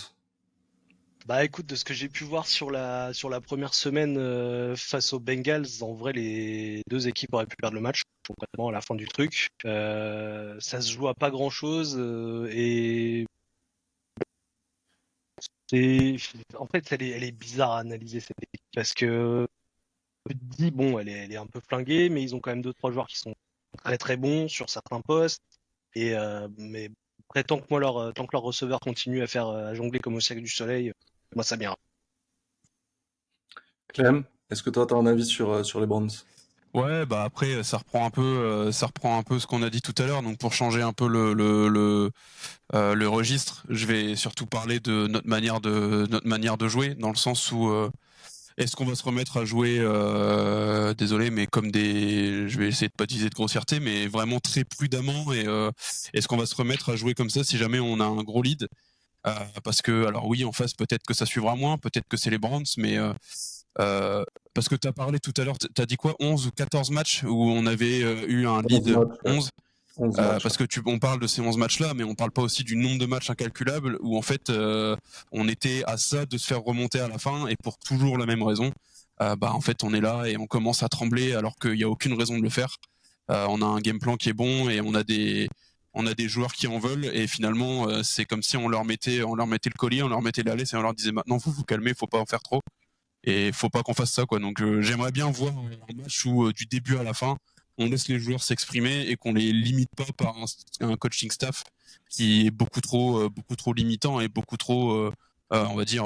Bah écoute, de ce que j'ai pu voir sur la première semaine face aux Bengals, en vrai les deux équipes auraient pu perdre le match concrètement à la fin du truc. Ça se joue à pas grand-chose et en fait elle est bizarre à analyser cette équipe parce que tu te dis bon elle est un peu flinguée mais ils ont quand même deux trois joueurs qui sont très très bons sur certains postes et mais après tant que leur receveur continue à faire à jongler comme au Cirque du Soleil, moi ça m'ira. Clem, est-ce que toi tu as un avis sur les Browns? Ouais, bah après ça reprend un peu ce qu'on a dit tout à l'heure. Donc pour changer un peu le registre, je vais surtout parler de notre manière de jouer, dans le sens où est-ce qu'on va se remettre à jouer, désolé, mais comme je vais essayer de pas utiliser de grossièreté, mais vraiment très prudemment, et est-ce qu'on va se remettre à jouer comme ça si jamais on a un gros lead? Parce que, alors oui, en face, peut-être que ça suivra moins, peut-être que c'est les Browns, mais parce que tu as parlé tout à l'heure, tu as dit quoi, 11 ou 14 matchs où on avait eu un 11 lead matchs, ouais. 11? 11 matchs. Parce que on parle de ces 11 matchs-là, mais on parle pas aussi du nombre de matchs incalculables où en fait on était à ça de se faire remonter à la fin et pour toujours la même raison. Bah en fait on est là et on commence à trembler alors qu'il n'y a aucune raison de le faire. On a un game plan qui est bon et on a des joueurs qui en veulent et finalement c'est comme si on leur mettait le collier, on leur mettait la laisse et on leur disait maintenant vous vous calmez, faut pas en faire trop et faut pas qu'on fasse ça quoi. Donc j'aimerais bien voir un match où du début à la fin on laisse les joueurs s'exprimer et qu'on les limite pas par un coaching staff qui est beaucoup trop limitant et beaucoup trop on va dire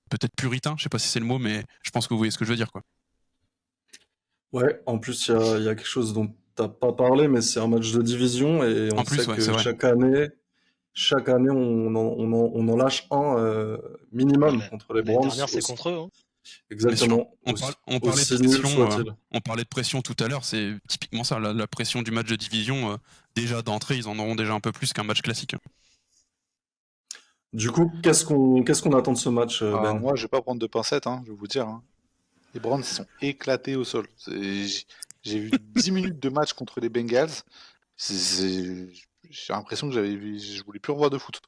peut-être puritain, je sais pas si c'est le mot, mais je pense que vous voyez ce que je veux dire quoi. Ouais, en plus il y a quelque chose dont t'as pas parlé, mais c'est un match de division et En on plus sait ouais c'est que vrai. chaque année on en lâche un Bah, minimum contre les l'année Browns, dernière, c'est contre eux. Hein. Bien sûr. exactement, On parlait de aussi nul pression, soit-il. on parlait de pression tout à l'heure, c'est typiquement ça, la pression du match de division. Déjà d'entrée, ils en auront déjà un peu plus qu'un match classique. Du coup, qu'est-ce qu'on attend de ce match, Ah, Ben? moi, je vais pas prendre de pincettes, hein, je vais vous dire, hein. Les Browns ils sont éclatés au sol. J'ai vu 10 minutes de match contre les Bengals. J'ai l'impression que je voulais plus revoir de foot.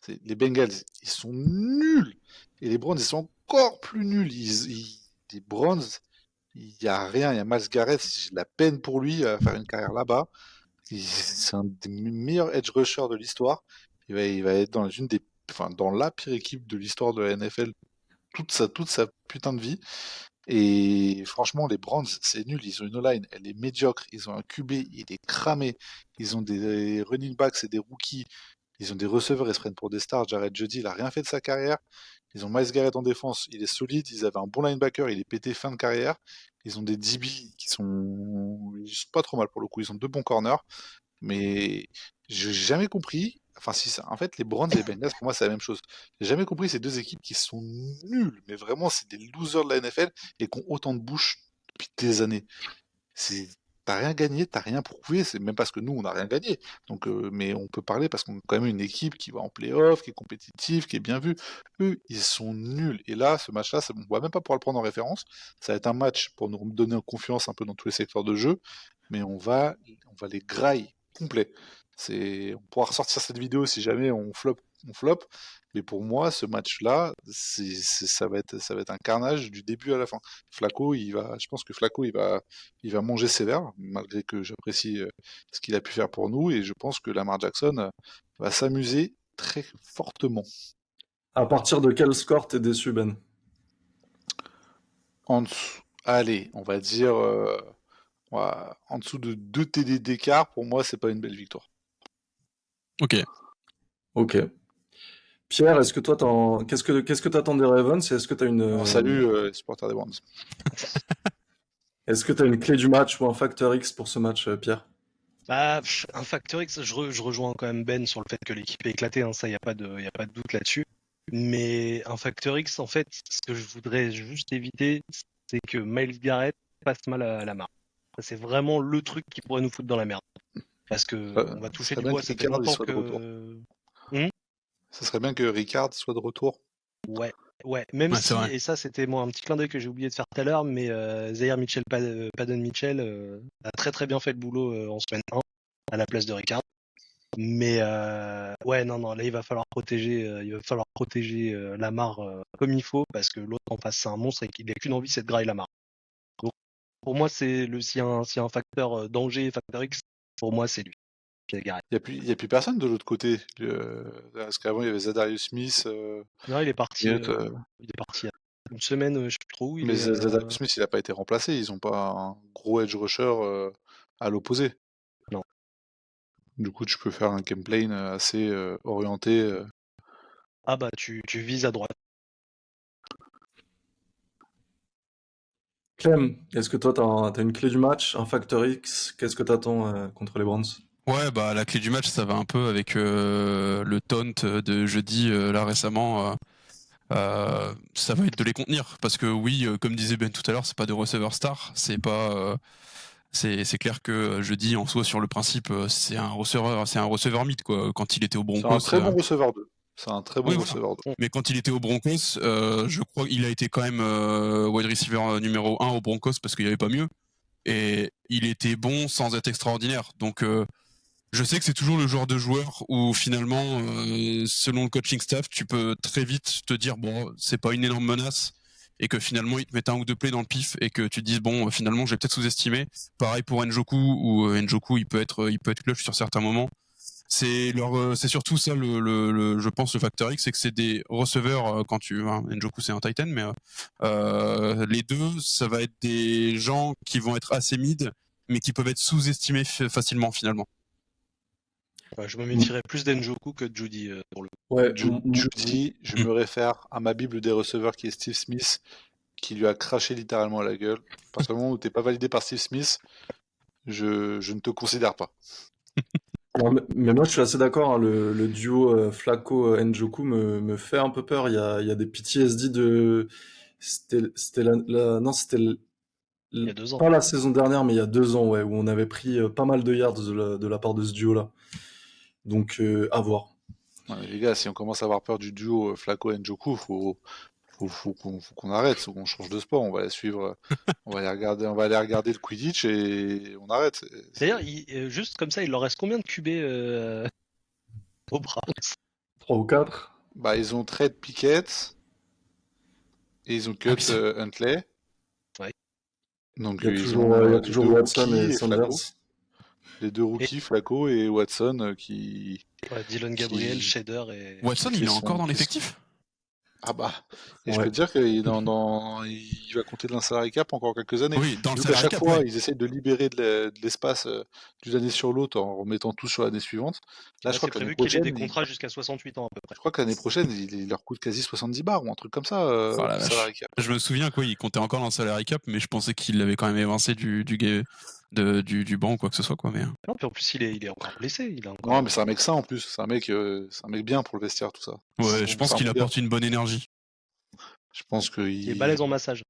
Les Bengals, ils sont nuls. Et les Browns, ils sont encore plus nuls. Les Browns, il y a rien. Il y a Myles Garrett, j'ai de la peine pour lui à faire une carrière là-bas. C'est un des meilleurs edge rushers de l'histoire. Il va être dans enfin, dans la pire équipe de l'histoire de la NFL toute sa putain de vie. Et franchement, les Browns, c'est nul. Ils ont une O-line, elle est médiocre. Ils ont un QB, il est cramé. Ils ont des running backs, c'est des rookies. Ils ont des receveurs, ils se prennent pour des stars. Jared Jeudy, il a rien fait de sa carrière. Ils ont Myles Garrett en défense, il est solide. Ils avaient un bon linebacker, il est pété fin de carrière. Ils ont des DB ils sont pas trop mal pour le coup. Ils ont deux bons corners. Mais j'ai jamais compris. Enfin, si ça. En fait, les Browns et les Bengals, pour moi, c'est la même chose. J'ai jamais compris ces deux équipes qui sont nulles, mais vraiment, c'est des losers de la NFL et qui ont autant de bouches depuis des années. C'est. T'as rien gagné, t'as rien prouvé, c'est même parce que nous on n'a rien gagné. Donc, mais on peut parler parce qu'on a quand même une équipe qui va en playoff, qui est compétitive, qui est bien vue. Eux, ils sont nuls. Et là, ce match-là, on va même pas pouvoir le prendre en référence. Ça va être un match pour nous donner confiance un peu dans tous les secteurs de jeu, mais on va les grailler complet. On pourra ressortir cette vidéo si jamais on flop. Mais pour moi, ce match-là, ça va être un carnage du début à la fin. Je pense que Flacco, il va manger sévère, malgré que j'apprécie ce qu'il a pu faire pour nous, et je pense que Lamar Jackson va s'amuser très fortement. À partir de quel score t'es déçu, Ben? En dessous, allez, on va dire ouais, en dessous de 2 TD d'écart, pour moi, c'est pas une belle victoire. Ok. Ok. Pierre, est-ce que toi, qu'est-ce que t'attends des Ravens et est-ce que t'as Alors, salut les supporters des Browns. est-ce que t'as une clé du match ou un facteur X pour ce match, Pierre? Bah, un facteur X, je rejoins quand même Ben sur le fait que l'équipe est éclatée, hein, ça, y a pas de doute là-dessus. Mais un facteur X, en fait, ce que je voudrais juste éviter, c'est que Myles Garrett passe mal à la marque. Ça, c'est vraiment le truc qui pourrait nous foutre dans la merde. Parce que Ça on va ça toucher serait du bien bois, que ça fait Ricard 20 il ans soit de retour. que. Ça serait bien que Ricard soit de retour. Ouais, ouais. Même Ouais, c'est si, vrai. et ça c'était moi un petit clin d'œil que j'ai oublié de faire tout à l'heure, mais Zaire Mitchell, Padden Mitchell a très très bien fait le boulot en semaine 1 à la place de Ricard. Mais ouais, non, là il va falloir protéger Lamar comme il faut parce que l'autre en face c'est un monstre et qu'il n'a qu'une envie, c'est de grailler Lamar. Donc pour moi c'est s'il y a un facteur danger, facteur X, pour moi c'est lui, Pierre Garrett. Il y a plus personne de l'autre côté. Parce qu'avant il y avait Zadarius Smith. Non, il est parti il est parti il y a une semaine, je sais plus trop où il Mais est. Zadarius Smith il a pas été remplacé. Ils ont pas un gros edge rusher à l'opposé. Non. Du coup tu peux faire un gameplay assez orienté. Ah bah tu vises à droite. Clem, est-ce que toi, t'as une clé du match, un facteur X? Qu'est-ce que t'attends contre les Browns? Ouais, bah la clé du match, ça va un peu avec le taunt de jeudi là récemment. Ça va être de les contenir parce que oui, comme disait Ben tout à l'heure, c'est pas de receveur star, c'est pas, c'est clair que jeudi en soi sur le principe, c'est un receveur mythe quoi. Quand il était au C'est un Broncos, très bon receveur 2. C'est un très bon oui voilà. receveur 2. Mais quand il était au Broncos, je crois qu'il a été quand même wide receiver numéro 1 au Broncos parce qu'il n'y avait pas mieux. Et il était bon sans être extraordinaire. Donc je sais que c'est toujours le genre de joueur où finalement, selon le coaching staff, tu peux très vite te dire bon, c'est pas une énorme menace et que finalement ils te mettent un ou deux plays dans le pif et que tu te dises bon, finalement j'ai peut-être sous-estimé. Pareil pour Njoku où Njoku il peut être clutch sur certains moments. C'est surtout ça je pense le facteur X, c'est que c'est des receveurs Njoku c'est un Titan, mais les deux ça va être des gens qui vont être assez mid mais qui peuvent être sous-estimés facilement finalement. Ouais, je me méfierais plus d'Njoku que de Judy pour le coup. Ouais, Judy, je me réfère à ma bible des receveurs qui est Steve Smith, qui lui a craché littéralement à la gueule. À partir du moment où t'es pas validé par Steve Smith, je ne te considère pas. non, mais moi je suis assez d'accord, hein, le duo Flacco-Njoku me fait un peu peur. Il y a des PTSD de. C'était non, Il y a 2 ans. pas la saison dernière, mais il y a 2 ans, ouais, où on avait pris pas mal de yards de la part de ce duo-là. Donc, à voir. Ouais, mais les gars, si on commence à avoir peur du duo Flacco-Njoku, faut qu'on arrête, faut qu'on change de sport. On va les suivre, on va aller regarder le Quidditch et on arrête. D'ailleurs, juste comme ça, il leur reste combien de QB au Browns? 3 ou 4. Bah, ils ont trade Pickett et ils ont cut Huntley. Ouais. Donc Il y a ils toujours, ont il y a les toujours deux Watson rookies et Sanders. Flacco. Les deux rookies, Flacco et Watson, qui. Ouais, Dylan Gabriel, Shader et. Watson, il est encore dans l'effectif? Ah bah, et je Ouais. peux te dire qu'il il va compter dans le salary cap encore quelques années. Oui, dans le Vu qu'à salary chaque cap, fois, ouais. ils essayent de libérer de l'espace d'une année sur l'autre en remettant tout sur l'année suivante. Là, Là, je crois c'est que l'année prévu qu'il ait prochaine, des contrats jusqu'à 68 ans à peu près. je crois que l'année prochaine, il leur coûte quasi 70 bars ou un truc comme ça, Oh la le vache. salary cap. Je me souviens qu'il comptait encore dans le salary cap, mais je pensais qu'il l'avait quand même évincé du banc ou quoi que ce soit, quoi. Mais Non, puis en plus, il est encore blessé. Il a encore... Non, mais c'est un mec sain en plus. C'est un mec bien pour le vestiaire, tout ça. ouais, je pense C'est un qu'il bon apporte une bonne énergie. Je pense que Il est balèze en massage.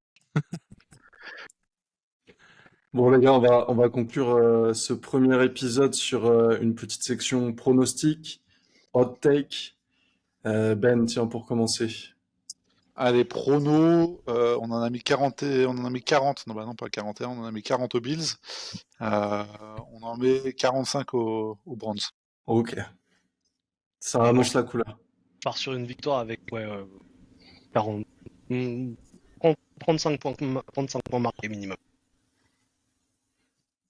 Bon, les gars, on va conclure ce premier épisode sur une petite section pronostic, hot take. Ben, tiens, pour commencer. Allez, prono, on en a mis 40, on en a mis 40, non, bah non, pas 41, on en a mis 40 aux Bills, on en met 45 aux Browns. Ok. Ça Et moi, annonce je la couleur. pars sur une victoire avec 40, 35 points marqués minimum.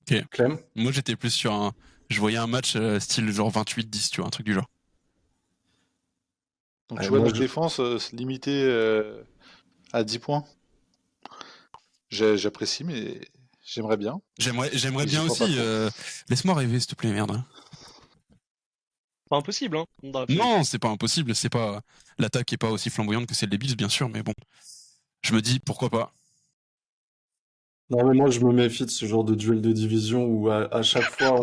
Ok. Clem? Moi, j'étais plus sur je voyais un match style genre 28-10, tu vois, un truc du genre. Donc Ouais, tu vois moi, notre défense se limiter à 10 points. J'apprécie, mais j'aimerais bien. J'aimerais Mais j'y bien crois pas aussi. trop. Laisse-moi rêver, s'il te plaît, merde. Pas impossible, hein. Dans l'absolu. Non, c'est pas impossible. C'est pas l'attaque est pas aussi flamboyante que celle des Bills, bien sûr, mais bon, je me dis pourquoi pas. Non, mais moi, je me méfie de ce genre de duel de division où à chaque fois,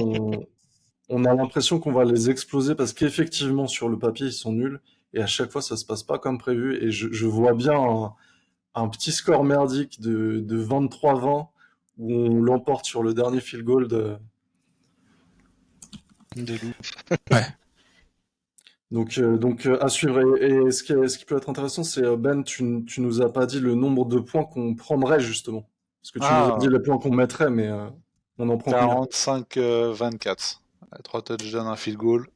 on a l'impression qu'on va les exploser parce qu'effectivement, sur le papier, ils sont nuls. Et à chaque fois, ça se passe pas comme prévu. Et je vois bien un petit score merdique de 23-20 où on l'emporte sur le dernier field goal De loup. Donc à suivre. Et ce qui peut être intéressant, c'est Ben, tu nous as pas dit le nombre de points qu'on prendrait justement. Parce que tu nous as Ah, dit les points qu'on mettrait, mais on en prend combien? 45-24. 3 touchdowns, un field goal.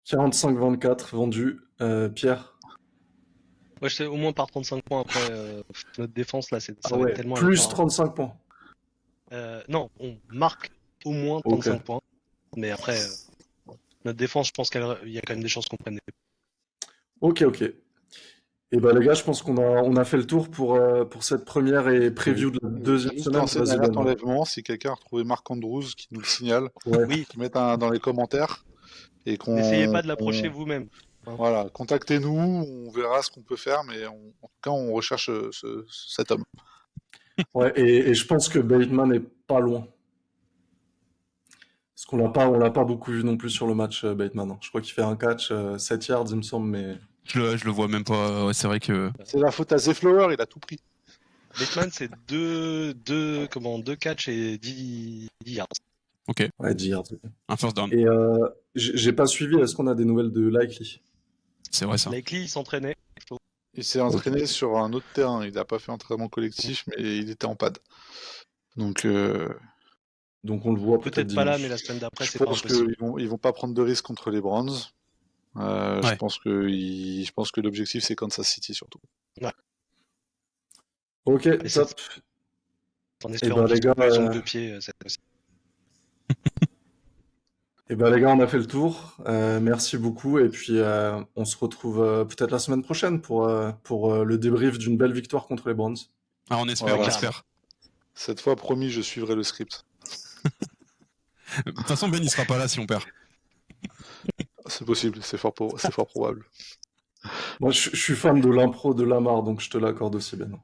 45-24 vendu. Pierre? Moi, je sais au moins par 35 points après. Notre défense, là, ça Ah va être ouais, tellement à plus la part. 35 points. Non, on marque au moins Ok. 35 points. Mais après, notre défense, je pense qu'il y a quand même des chances qu'on prenne des. Ok. Et ben les gars, je pense qu'on a fait le tour pour cette première et preview de la Je vais deuxième juste semaine. lancer une Vas-y alerte Ben. enlèvement. Si quelqu'un a retrouvé Marc Andrews, qui nous le signale, Ouais. Oui, qui mette dans les commentaires. Et n'essayez qu'on. pas de l'approcher vous-même. Hein. Voilà, contactez-nous, on verra ce qu'on peut faire, mais en tout cas, on recherche cet homme. Ouais, et je pense que Bateman est pas loin. Parce on l'a pas beaucoup vu non plus sur le match, Bateman, hein. Je crois qu'il fait un catch, 7 yards, il me semble, mais Je le vois même pas. Ouais, c'est vrai que C'est la faute à Zay Flower, il a tout pris. Bateman, c'est deux catchs et 10 yards. ouais, 10 yards. un first down. Et j'ai pas suivi, est-ce qu'on a des nouvelles de Likely? C'est vrai ça. Likely, il s'entraînait. Il s'est entraîné sur un autre terrain. Il n'a pas fait entraînement collectif, mais il était en pad. Donc, Donc on le voit peut-être Peut-être pas là, mais dimanche. la semaine d'après, je c'est pas pense impossible. qu'ils vont pas prendre de risques contre les Browns. Je Ouais. pense que l'objectif, c'est Kansas City surtout. Ok, Et top. En Et espérant ben les qu'ils gars, trouvent les ongles de pied cette fois-ci. on a fait le tour. Merci beaucoup. Et puis on se retrouve peut-être la semaine prochaine pour le débrief d'une belle victoire contre les Browns. Ah, on espère, Voilà. on espère. Cette fois, promis, je suivrai le script. De toute façon, Ben, il sera pas là si on perd. C'est possible, c'est fort probable. Moi, je suis fan de l'impro de Lamar, donc je te l'accorde aussi, Ben.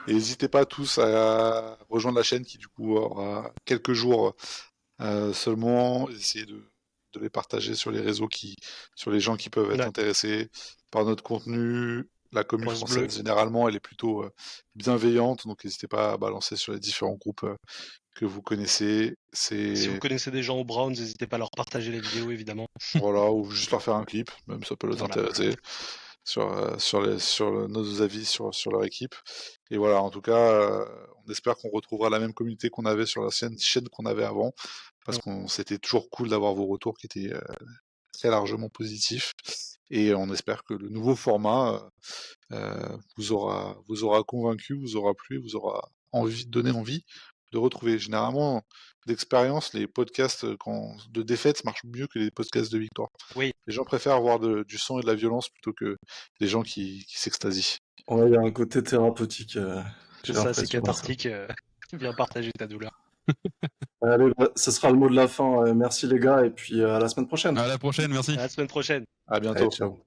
Et n'hésitez pas tous à rejoindre la chaîne qui, du coup, aura quelques jours seulement. Essayez de les partager sur les réseaux, sur les gens qui peuvent être Ouais. intéressés par notre contenu. La commune Poste française, bleu. généralement, elle est plutôt bienveillante, donc n'hésitez pas à balancer sur les différents groupes que vous connaissez. Si vous connaissez des gens aux Browns, n'hésitez pas à leur partager les vidéos, évidemment. Voilà, ou juste leur faire un clip, même ça peut les Voilà. intéresser sur nos avis sur leur équipe. Et voilà, en tout cas, on espère qu'on retrouvera la même communauté qu'on avait sur l'ancienne chaîne qu'on avait avant, parce qu'on c'était toujours cool d'avoir vos retours qui étaient très largement positifs. Et on espère que le nouveau format vous aura convaincu, vous aura plu, vous aura donné envie de retrouver. Généralement, d'expérience, les podcasts de défaite marchent mieux que les podcasts de victoire. Oui. Les gens préfèrent avoir du sang et de la violence plutôt que des gens qui s'extasient. Ouais, il y a un côté thérapeutique. J'ai C'est ça, c'est l'impression. cathartique. Viens partager ta douleur. Allez, bah, ce sera le mot de la fin. Merci les gars, et puis à la semaine prochaine. À la prochaine, merci. À la semaine prochaine. À bientôt. Allez, ciao.